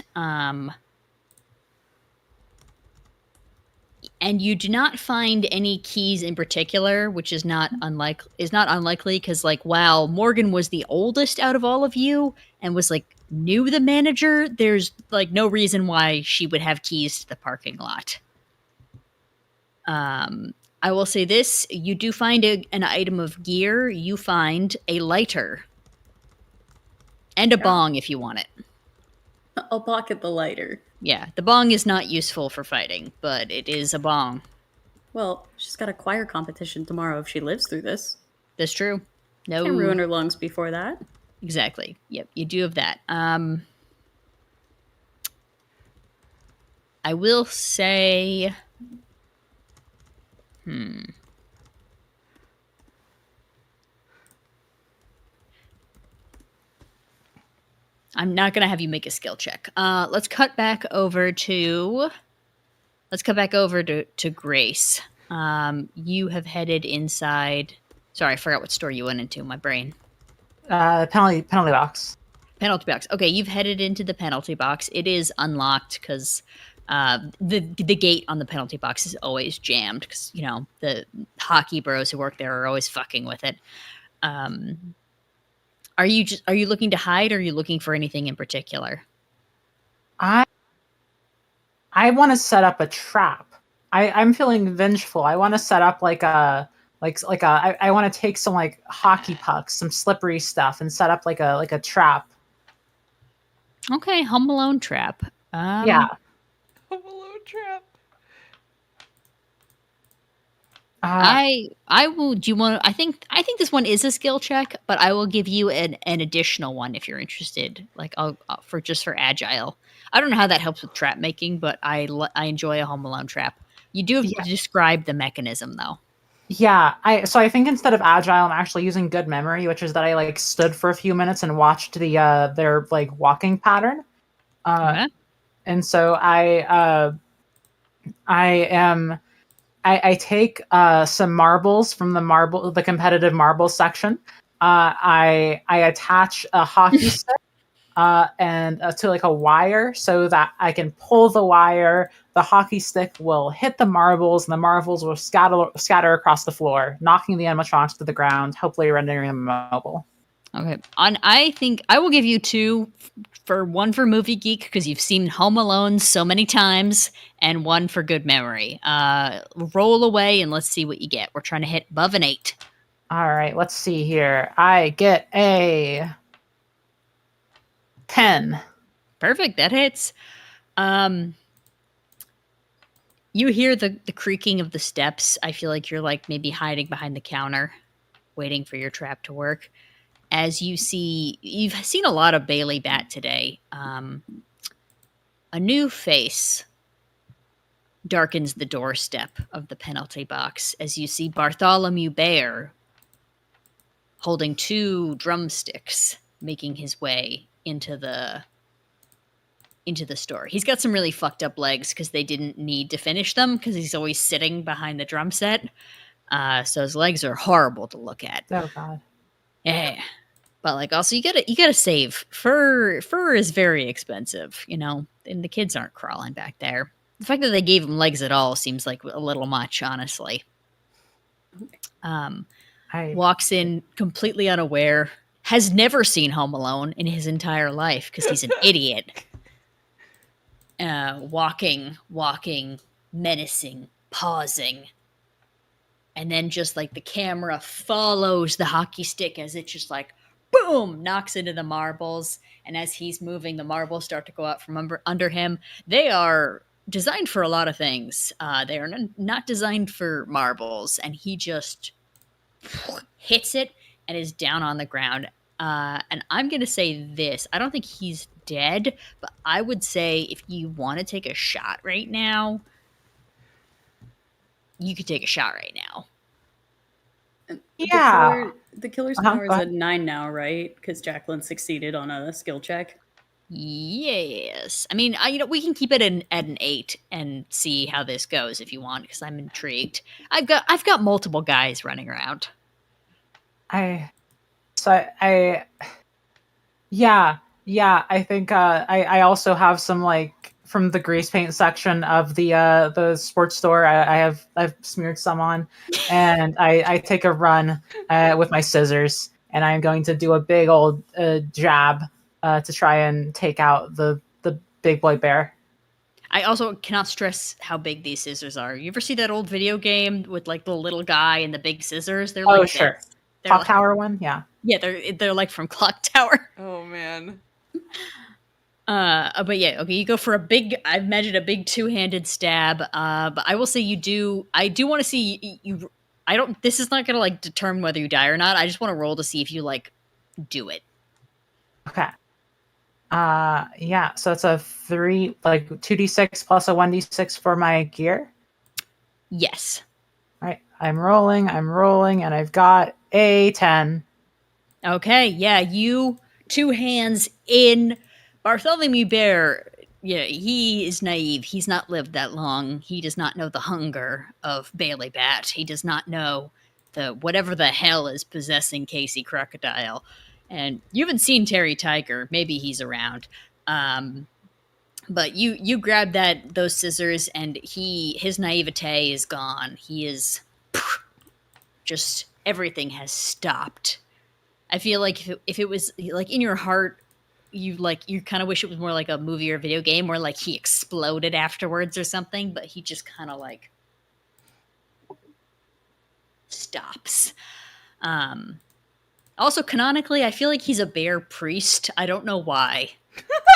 And you do not find any keys in particular, which is not unlikely because, like, while Morgan was the oldest out of all of you and was like knew the manager, there's like no reason why she would have keys to the parking lot. I will say this: you do find an item of gear. You find a lighter and a bong if you want it. I'll pocket the lighter. Yeah, the bong is not useful for fighting, but it is a bong. Well, she's got a choir competition tomorrow if she lives through this. That's true. No, Can't ruin her lungs before that. Exactly. Yep, you do have that. I will say... I'm not going to have you make a skill check. Let's cut back over to Grace. You have headed inside. Sorry, I forgot what store you went into. My brain. Penalty box. Penalty box. Okay, you've headed into the penalty box. It is unlocked because the gate on the penalty box is always jammed because, you know, the hockey bros who work there are always fucking with it. Are you looking to hide, or are you looking for anything in particular? I want to set up a trap. I'm feeling vengeful. I want to set up I want to take some like hockey pucks, some slippery stuff, and set up like a trap. Okay, Home Alone trap. Yeah. Hello, trap. I will. Do you want? I think this one is a skill check, but I will give you an additional one if you're interested. Like I'll for agile. I don't know how that helps with trap making, but I enjoy a Home Alone trap. You do have to describe the mechanism though. Yeah, I think instead of agile, I'm actually using good memory, which is that I like stood for a few minutes and watched their like walking pattern. Okay. And so I take some marbles from the competitive marble section. I attach a hockey stick and to like a wire so that I can pull the wire. The hockey stick will hit the marbles, and the marbles will scatter across the floor, knocking the animatronics to the ground, hopefully rendering them immobile. Okay. I think I will give you 2 for one for Movie Geek because you've seen Home Alone so many times, and 1 for good memory. Roll away and let's see what you get. We're trying to hit above an 8. All right, let's see here. I get a 10. Perfect. That hits. You hear the creaking of the steps. I feel like you're like maybe hiding behind the counter, waiting for your trap to work. As you've seen a lot of Bailey Bat today. A new face darkens the doorstep of the penalty box as you see Bartholomew Bear holding 2 drumsticks, making his way into the store. He's got some really fucked up legs because they didn't need to finish them because he's always sitting behind the drum set. So his legs are horrible to look at. Oh God. Yeah. But like also you gotta save. Fur is very expensive, you know, and the kids aren't crawling back there. The fact that they gave him legs at all seems like a little much, honestly. Walks in completely unaware, has never seen Home Alone in his entire life because he's an idiot. Walking, menacing, pausing. And then just like the camera follows the hockey stick as it just like, boom, knocks into the marbles. And as he's moving, the marbles start to go out from under him. They are designed for a lot of things. They are not designed for marbles. And he just hits it and is down on the ground. And I'm going to say this. I don't think he's dead, but I would say if you want to take a shot right now, you could take a shot right now. Yeah. The killer's power is at 9 now, right? Because Jacqueline succeeded on a skill check. Yes. I mean, we can keep it at an 8 and see how this goes if you want, because I'm intrigued. I've got multiple guys running around. I think I also have some like from the grease paint section of the sports store. I've smeared some on, and I take a run with my scissors, and I'm going to do a big old jab to try and take out the big boy bear. I also cannot stress how big these scissors are. You ever see that old video game with like the little guy and the big scissors? They're like sure. They're Clock like, Tower one, yeah. Yeah, they're like from Clock Tower. Oh man. But yeah, okay, you go for I imagine a big 2-handed stab. But I will say I do want to see you. This is not gonna like determine whether you die or not. I just want to roll to see if you like do it. Okay. Yeah. So it's a 2d6 plus a 1d6 for my gear. Yes. All right. I'm rolling, and I've got a 10. Okay. Yeah. You 2 hands in. Bartholomew Bear, yeah, he is naive. He's not lived that long. He does not know the hunger of Bailey Bat. He does not know whatever the hell is possessing Casey Crocodile. And you haven't seen Terry Tiger. Maybe he's around. But you grab those scissors, and his naivete is gone. He is just everything has stopped. I feel like if it was like in your heart, you kind of wish it was more like a movie or video game where like he exploded afterwards or something, but he just kind of like stops. Also canonically, I feel like he's a bear priest. I don't know why.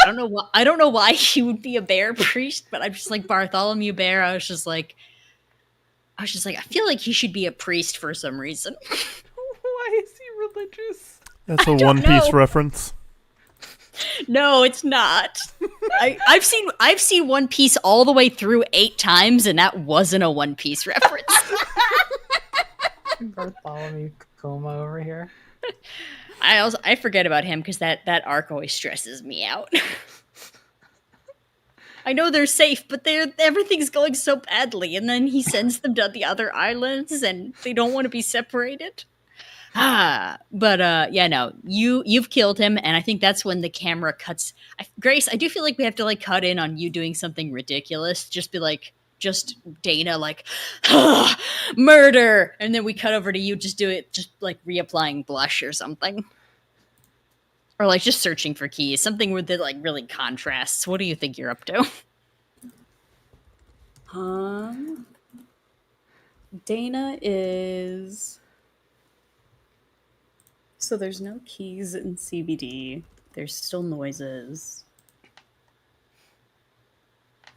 I don't know why he would be a bear priest, but I'm just like Bartholomew Bear. I was just like, I feel like he should be a priest for some reason. Why is he religious? That's a One Piece reference. No, it's not. I've seen One Piece all the way through 8 times, and that wasn't a One Piece reference. Bartholomew Coma over here. I forget about him because that arc always stresses me out. I know they're safe, but everything's going so badly, and then he sends them to the other islands, and they don't want to be separated. But yeah, no, you've killed him, and I think that's when the camera cuts. Grace, I do feel like we have to like cut in on you doing something ridiculous. Just be like, just Dana, like, murder, and then we cut over to you. Just do it, just like reapplying blush or something, or like just searching for keys, something with that like really contrasts. What do you think you're up to? Dana is. So there's no keys in CBD. There's still noises. I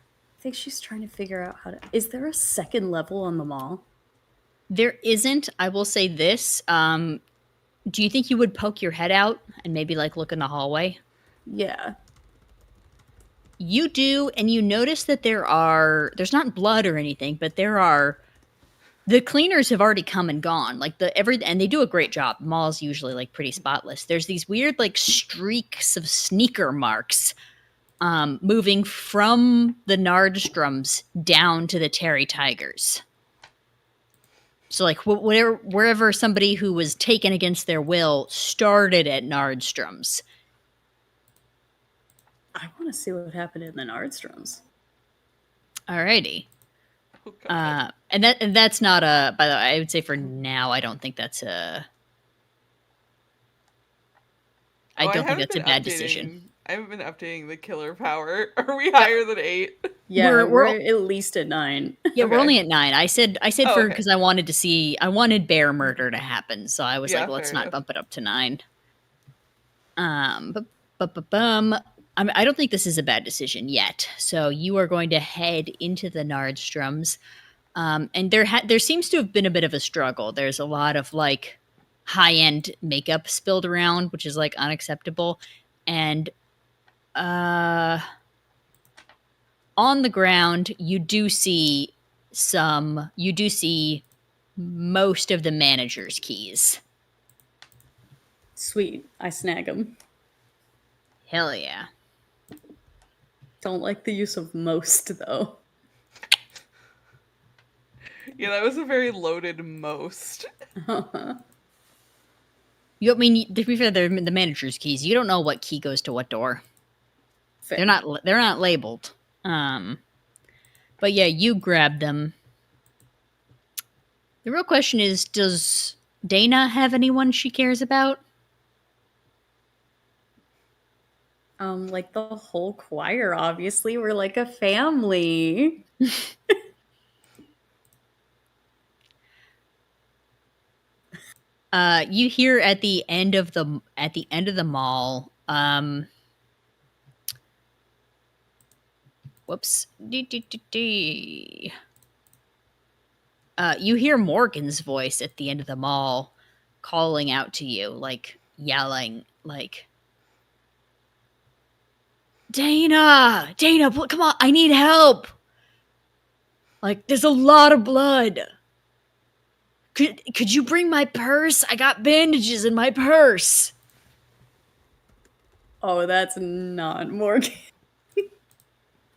think she's trying to figure out how to. Is there a second level on the mall? There isn't. I will say this. Do you think you would poke your head out and maybe like look in the hallway? Yeah. You do, and you notice that there's not blood or anything, but the cleaners have already come and gone. Like and they do a great job. Mall's usually like pretty spotless. There's these weird like streaks of sneaker marks moving from the Nardstroms down to the Terry Tigers. So like wherever somebody who was taken against their will started at Nardstrom's. I want to see what happened in the Nardstroms. Alrighty. Oh, God. And that's not a. By the way, I would say for now, I don't think that's a. I don't think that's a bad decision. I haven't been updating the killer power. Are we higher than 8? Yeah, we're at least at 9. Yeah, Okay. we're only at 9. I said okay. because I wanted bear murder to happen, so I was Yeah, like, let's fair not enough. bump it up to 9. I don't think this is a bad decision yet. So you are going to head into the Nardstroms, and there seems to have been a bit of a struggle. There's a lot of like high-end makeup spilled around, which is like unacceptable, and on the ground you do see most of the manager's keys. Sweet. I snag them. Hell yeah. Don't like the use of most, though. Yeah, that was a very loaded most. You, I mean, to be fair, they're the manager's keys. You don't know what key goes to what door. Fair. They're not labeled. But yeah, you grab them. The real question is, does Dana have anyone she cares about? Like the whole choir, obviously. We're like a family. You hear at the end of the mall. Whoops. You hear Morgan's voice at the end of the mall, calling out to you, like yelling, like, Dana, come on, I need help. Like, there's a lot of blood. Could you bring my purse? I got bandages in my purse. Oh, that's not Morgan.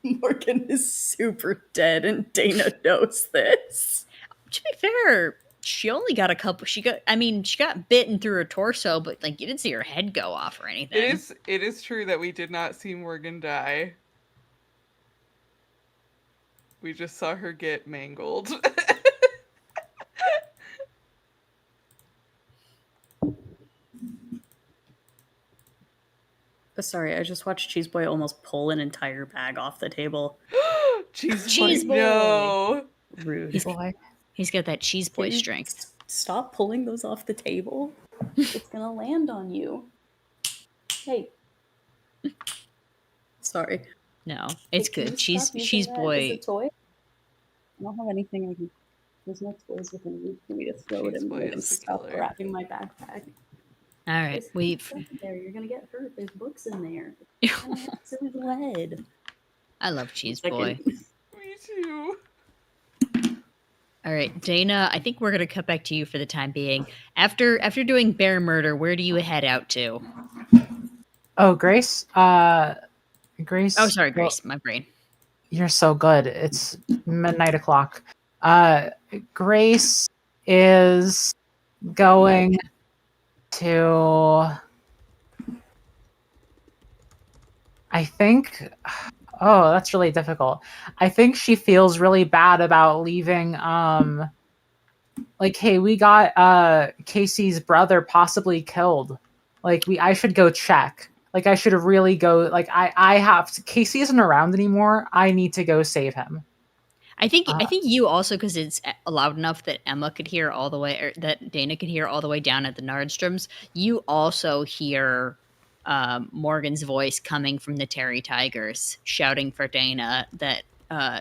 Morgan is super dead, and Dana knows this. To be fair, she only got a couple. She got bitten through her torso, but like you didn't see her head go off or anything. It is true that we did not see Morgan die. We just saw her get mangled. Sorry, I just watched Cheese Boy almost pull an entire bag off the table. Cheese boy. No. Rude. He's got that cheese boy Can you strength. Stop pulling those off the table. It's gonna land on you. Hey. Sorry. No, it's Can you good. stop using Cheese that boy. as a toy? I don't have anything I can. There's no toys within reach for me to throw it Cheese in boy and is the stop killer. wrapping my backpack. All right, There's we've. stuff there. You're gonna get hurt. There's books in there. It's gonna mess with lead. I love cheese Second. boy. Me too. All right, Dana. I think we're gonna cut back to you for the time being. After doing bear murder, where do you head out to? Oh, Grace. Grace. Oh, sorry, Grace. My brain. You're so good. It's midnight o'clock. Grace is going to. I think. Oh, that's really difficult. I think she feels really bad about leaving. Like, hey, we got Casey's brother possibly killed. Like, I should go check. Like, I should really go. Like, I have to. Casey isn't around anymore. I need to go save him. I think you also, because it's loud enough that Emma could hear all the way, or that Dana could hear all the way down at the Nardstroms. You also hear Morgan's voice coming from the Terry Tigers, shouting for Dana that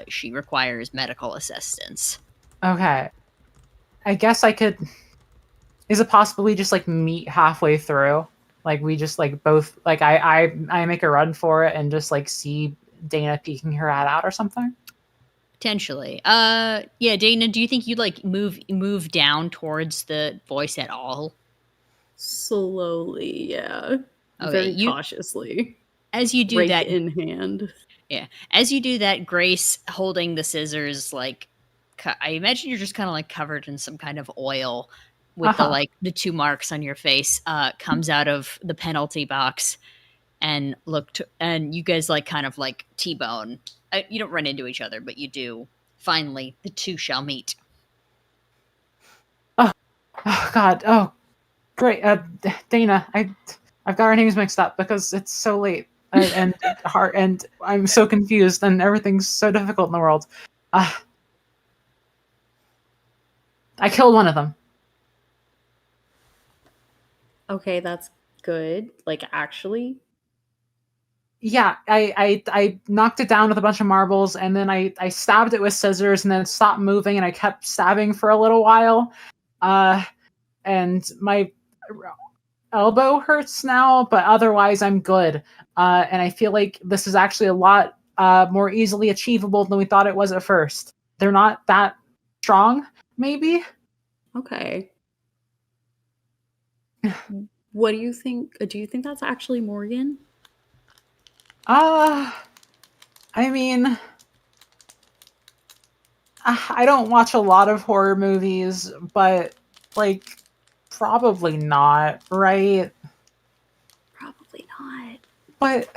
she requires medical assistance. Okay. I guess I could. Is it possible we just like meet halfway through? Like we just like both like I make a run for it and just like see Dana peeking her head out or something? Potentially. Yeah, Dana, do you think you'd like move down towards the voice at all? Slowly, yeah. Okay, Very cautiously. As you do Rake that in hand. Yeah. As you do that, Grace holding the scissors, like I imagine you're just kind of like covered in some kind of oil with the 2 marks on your face, comes out of the penalty box and and you guys like kind of like T-bone. You don't run into each other, but you do. Finally, the two shall meet. Oh God! Oh, great, Dana. I've got our names mixed up because it's so late and hard, and I'm so confused, and everything's so difficult in the world. I killed one of them. Okay, that's good. Like, actually? Yeah, I knocked it down with a bunch of marbles, and then I stabbed it with scissors, and then it stopped moving, and I kept stabbing for a little while. And my elbow hurts now, but otherwise I'm good. And I feel like this is actually a lot more easily achievable than we thought it was at first. They're not that strong, maybe? Okay. What do you think? Do you think that's actually Morgan? I mean, I don't watch a lot of horror movies, but, like, probably not, right? Probably not. But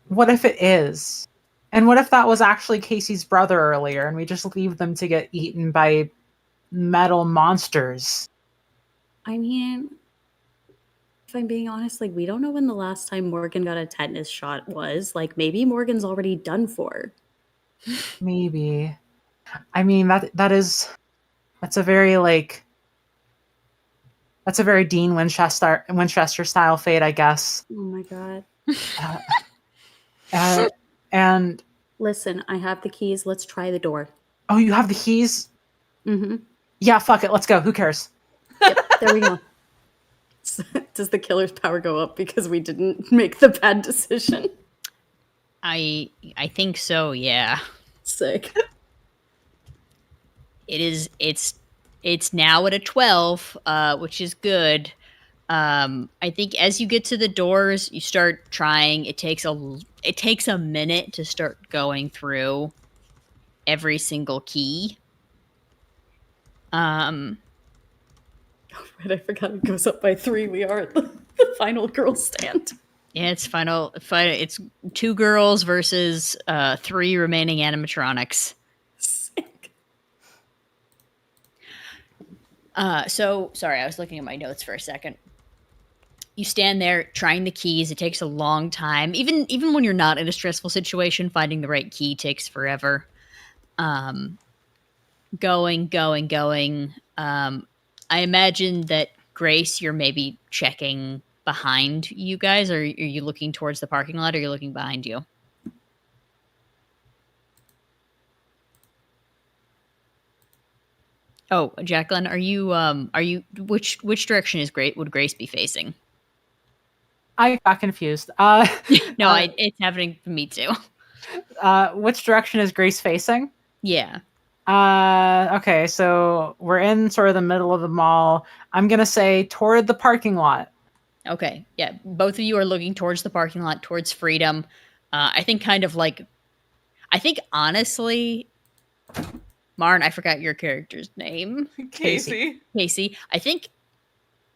what if it is? And what if that was actually Casey's brother earlier, and we just leave them to get eaten by metal monsters? I mean, if I'm being honest, like, we don't know when the last time Morgan got a tetanus shot was. Like, maybe Morgan's already done for. Maybe. I mean, that's a very, like, that's a very Dean Winchester style fate, I guess. Oh my God. And listen, I have the keys. Let's try the door. oh, you have the keys? Mm-hmm. Yeah, fuck it. Let's go. Who cares? Yep, there we go. Does the killer's power go up because we didn't make the bad decision? I think so, yeah. Sick. It's now at a 12, which is good. I think as you get to the doors, you start trying. It takes a minute to start going through every single key. Oh, right, I forgot it goes up by 3. We are at the final girl stand. Yeah, it's final. It's 2 girls versus 3 remaining animatronics. Sick. So sorry, I was looking at my notes for a second. You stand there trying the keys. It takes a long time. Even when you're not in a stressful situation, finding the right key takes forever. Going. I imagine that, Grace, you're maybe checking behind you guys, or are you looking towards the parking lot, or are you looking behind you? Oh, Jacqueline, are you which direction would Grace be facing? I got confused. No, it's happening to me too. Which direction is Grace facing? Yeah. Okay, so we're in sort of the middle of the mall. I'm gonna say toward the parking lot. Okay, yeah. Both of you are looking towards the parking lot, towards Freedom. I think honestly, Marn, I forgot your character's name. Casey. Casey. I think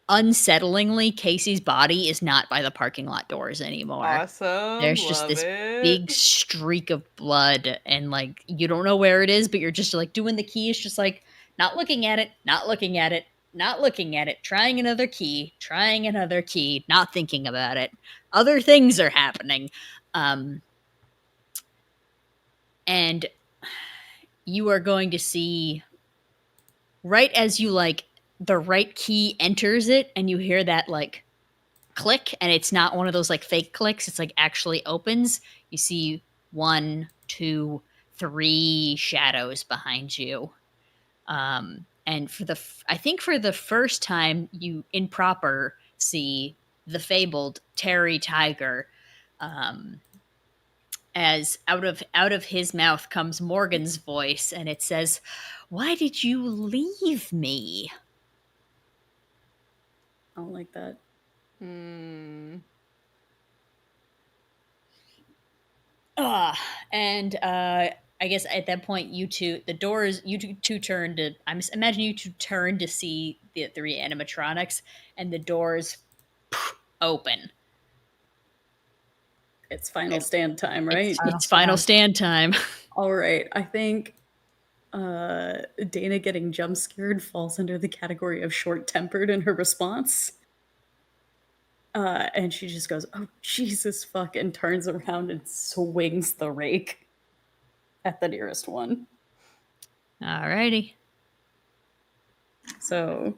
unsettlingly, Casey's body is not by the parking lot doors anymore. Awesome. There's just Love this it. big streak of blood, and like you don't know where it is, but you're just like doing the key. It's just like not looking at it, not looking at it, not looking at it, trying another key, not thinking about it. Other things are happening. And you are going to see right as you like the right key enters it and you hear that like click, and it's not one of those like fake clicks, it's like actually opens. You see 1, 2, 3 shadows behind you. And for I think for the first time you improper see the fabled Terry Tiger, as out of his mouth comes Morgan's voice, and it says, "Why did you leave me?" I don't like that. And I guess at that point, you two turn to. Imagine you two turn to see the 3 animatronics, and the doors open. It's final stand time, right? It's final stand time. All right. I think Dana getting jump scared falls under the category of short-tempered in her response. And she just goes, "Oh, Jesus fuck," and turns around and swings the rake at the nearest one. Alrighty. So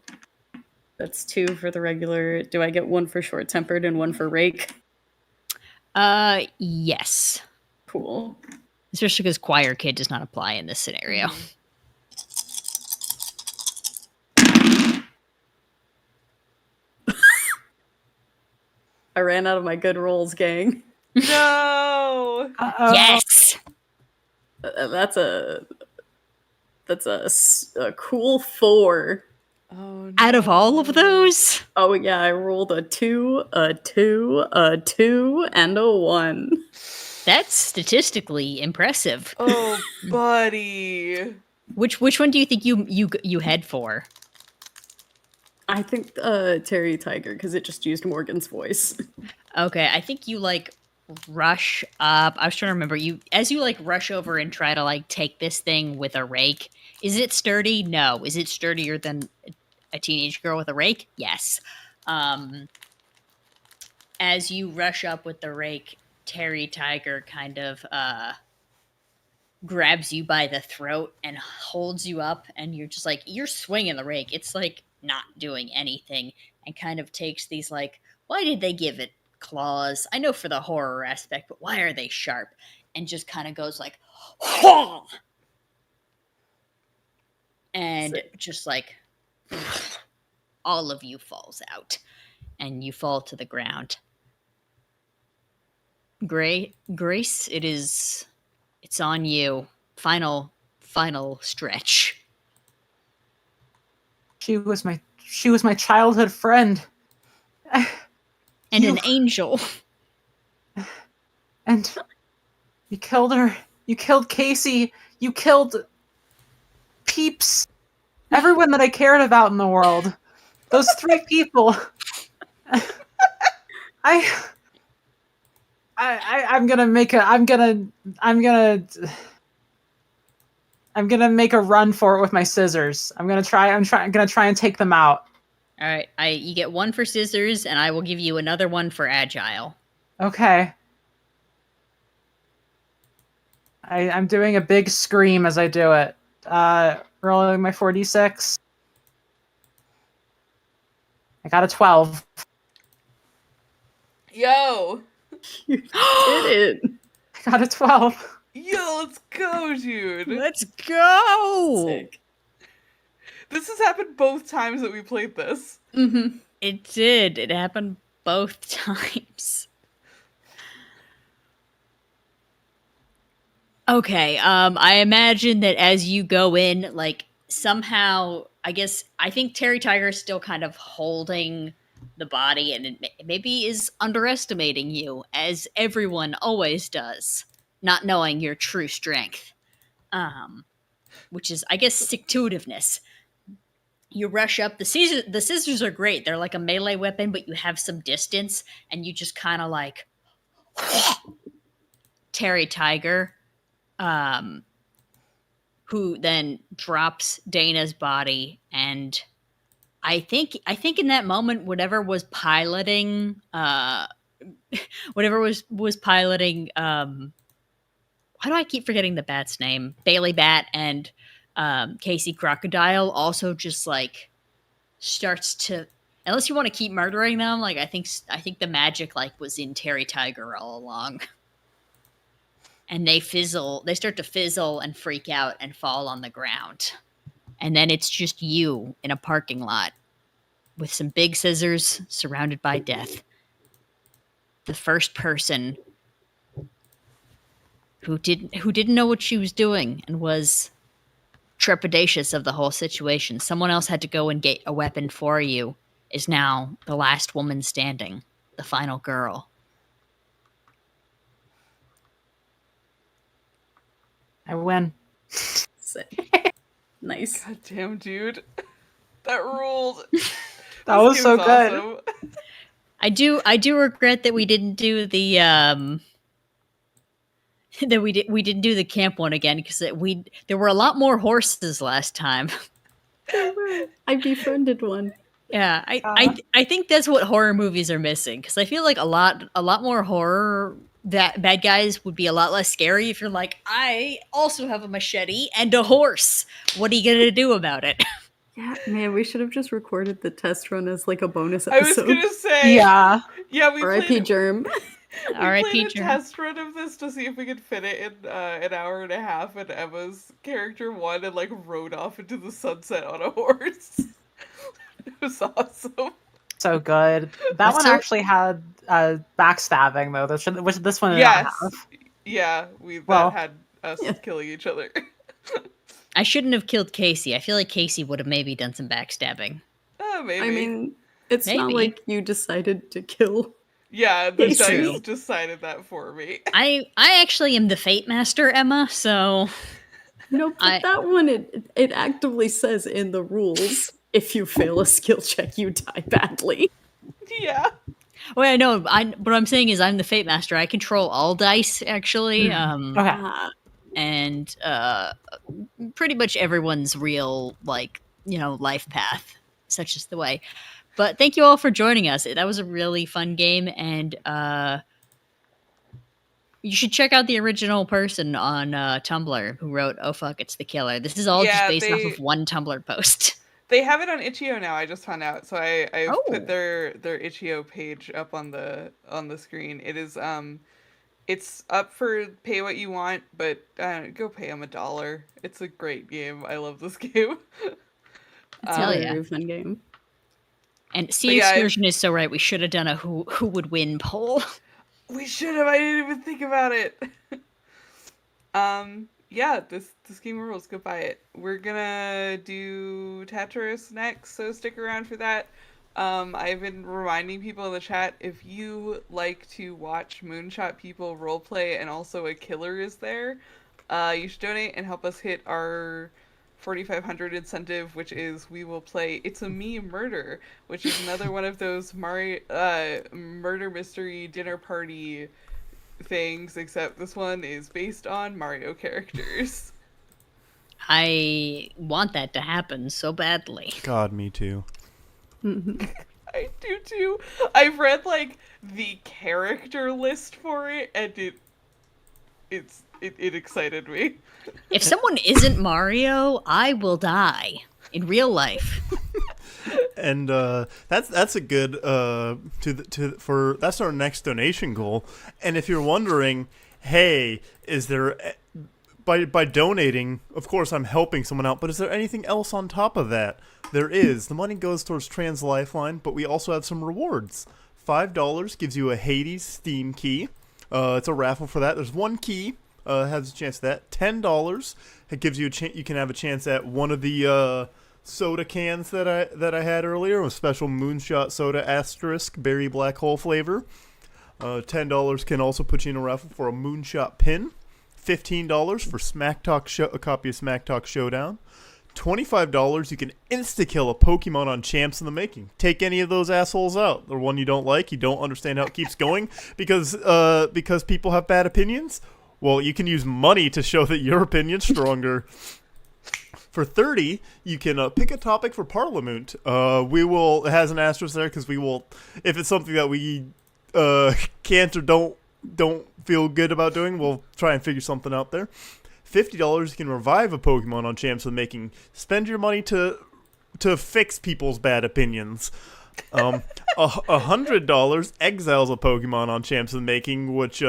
that's 2 for the regular. Do I get 1 for short-tempered and 1 for rake? Yes. Cool. Especially because Choir Kid does not apply in this scenario. I ran out of my good rolls, gang. No. Uh-oh. Yes. That's a cool 4. Oh, no. Out of all of those, Oh yeah, I rolled a 2, a 2, a 2, and a 1. that's statistically impressive. Oh, buddy. Which one do you think you head for? I think Terry Tiger, because it just used Morgan's voice. Okay, I think you like rush up. I was trying to remember as you like rush over and try to like take this thing with a rake. Is it sturdy? No. Is it sturdier than a teenage girl with a rake? Yes. As you rush up with the rake, Terry Tiger kind of grabs you by the throat and holds you up, and you're just like, you're swinging the rake. It's like not doing anything, and kind of takes these like, why did they give it claws? I know for the horror aspect, but why are they sharp? And just kind of goes like, Haw! And Sick. just like all of you falls out, and you fall to the ground. Grace, it's on you. Final stretch. She was my childhood friend. And an angel. And you killed her. You killed Casey. You killed Peeps. Everyone that I cared about in the world. Those 3 people. I'm gonna make a run for it with my scissors. I'm gonna try and take them out. All right, you get 1 for scissors, and I will give you another 1 for agile. Okay. I'm doing a big scream as I do it. Rolling my 4d6. I got a 12. Yo. You did it. I got a 12. Yo, let's go, dude. Let's go! Sick. This has happened both times that we played this. Mm-hmm. It did. It happened both times. Okay, I imagine that as you go in, like, somehow, I think Terry Tiger is still kind of holding the body, and it maybe is underestimating you, as everyone always does, not knowing your true strength. Which is, I guess, stick-to-itiveness. You rush up. The scissors are great. They're like a melee weapon, but you have some distance, and you just kind of like Terry Tiger, who then drops Dana's body, and I think in that moment, whatever was piloting, why do I keep forgetting the bat's name? Bailey Bat and Casey Crocodile also just like starts to, unless you want to keep murdering them, like I think the magic like was in Terry Tiger all along. And they start to fizzle and freak out and fall on the ground. And then it's just you in a parking lot with some big scissors surrounded by death. The first person who didn't know what she was doing and was trepidatious of the whole situation. Someone else had to go and get a weapon for you, is now the last woman standing, the final girl. I win. Sick. Nice. God damn, dude. That ruled. That was so good. Awesome. I do regret that we didn't do the we didn't do the camp one again, because there were a lot more horses last time. I befriended one. Yeah, I think that's what horror movies are missing, because I feel like a lot more horror, that bad guys would be a lot less scary if you're like, I also have a machete and a horse. What are you gonna do about it? Yeah, man, we should have just recorded the test run as like a bonus episode. I was gonna say. Yeah. Yeah, we R.I.P. played, Germ. we R.I.P. played a Germ. test run of this to see if we could fit it in an hour and a half, and Emma's character won and like rode off into the sunset on a horse. It was awesome. So good. That one actually had backstabbing though, which this one did not have. Yeah, that had us killing each other. I shouldn't have killed Casey. I feel like Casey would have maybe done some backstabbing. Maybe. I mean, it's not Maybe. like you decided to kill. Yeah, the It's dice true. decided that for me. I actually am the Fate Master, Emma, so No, but that one, it actively says in the rules, if you fail a skill check, you die badly. Yeah. well, I know. What I'm saying is I'm the Fate Master. I control all dice, actually. Okay. And pretty much everyone's real, like, life path, such is the way. But thank you all for joining us. That was a really fun game, and you should check out the original person on Tumblr who wrote "Oh fuck, it's the killer." This is all just based off of one Tumblr post. They have it on Itch.io now. I just found out, so I put Oh. their Itch.io page up on the screen. It is it's up for pay what you want, but go pay them $1. It's a great game. I love this game. It's Hell a yeah. very fun game. And Sea Excursion is so right. We should have done a who would win poll. We should have. I didn't even think about it. Yeah, this game rules. Go buy it. We're gonna do Tetris next, so stick around for that. I've been reminding people in the chat, if you like to watch Moonshot people roleplay and also a killer is there, you should donate and help us hit our 4,500 incentive, which is we will play It's a Me Murder, which is another one of those murder mystery dinner party things, except this one is based on Mario characters. I want that to happen so badly. God, me too. I do too. I've read like the character list for it, and it excited me. If someone isn't Mario, I will die in real life. And that's a good that's our next donation goal. And if you're wondering, hey, is there by donating, of course I'm helping someone out, but is there anything else on top of that? There is. The money goes towards Trans Lifeline, but we also have some rewards. $5 gives you a Hades Steam key. It's a raffle for that. There's one key. Has a chance at that. $10. It gives you you can have a chance at one of the soda cans that I had earlier, a special Moonshot soda asterisk berry black hole flavor. $10 can also put you in a raffle for a Moonshot pin. $15 for Smack Talk a copy of Smack Talk Showdown. $25, you can insta-kill a Pokemon on Champs in the Making. Take any of those assholes out. The one you don't like, you don't understand how it keeps going because people have bad opinions. Well, you can use money to show that your opinion's stronger. For 30, you can pick a topic for Parliament. It has an asterisk there because we will, if it's something that we can't or don't feel good about doing, we'll try and figure something out there. $50, you can revive a Pokemon on Champs in the Making. Spend your money to fix people's bad opinions. $100 exiles a Pokemon on Champs in the Making, which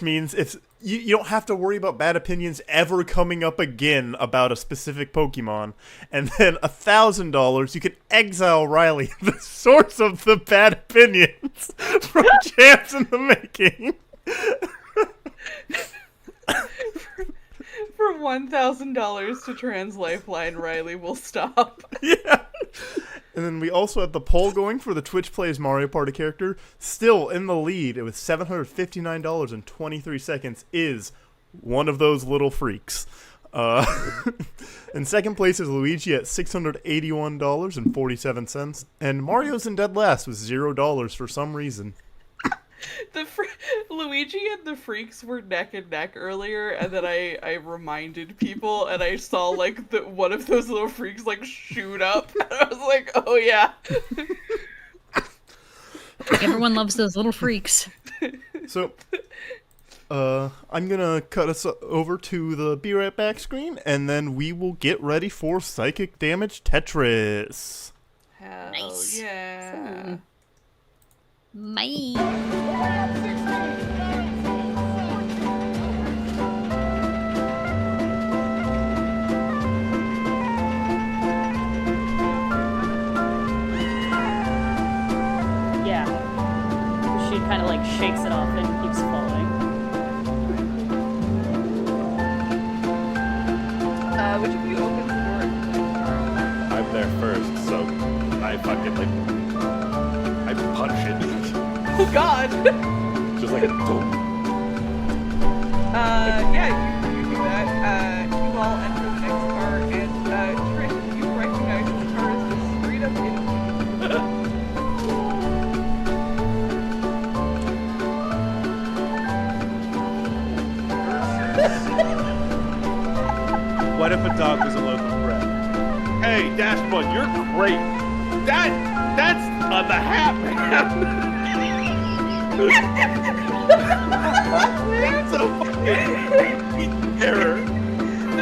means if you don't have to worry about bad opinions ever coming up again about a specific Pokemon. And then $1,000, you can exile Riley, the source of the bad opinions, from Champs in the Making. For $1,000 to Trans Lifeline, Riley will stop. Yeah. And then we also have the poll going for the Twitch Plays Mario Party character. Still in the lead with $759.23 is one of those little freaks. In second place is Luigi at $681.47. And Mario's in dead last with $0 for some reason. Luigi and the freaks were neck and neck earlier, and then I reminded people, and I saw like one of those little freaks like shoot up, and I was like, oh yeah. Everyone loves those little freaks. So, I'm gonna cut us over to the Be Right Back screen, and then we will get ready for Psychic Damage Tetris. Hell Nice. yeah. Bye. Yeah. She kind of like shakes it off and keeps following. Which of you opens the door? I'm there first, so I fucking I punch it. Oh god! Just like a boom. Yeah, you do that. You all enter the next car, and Trish, you recognize this car as the straight up idiot. What if a dog was a loaf of bread? Hey, Dashbun, you're great. That's on the hat, man. That's a fucking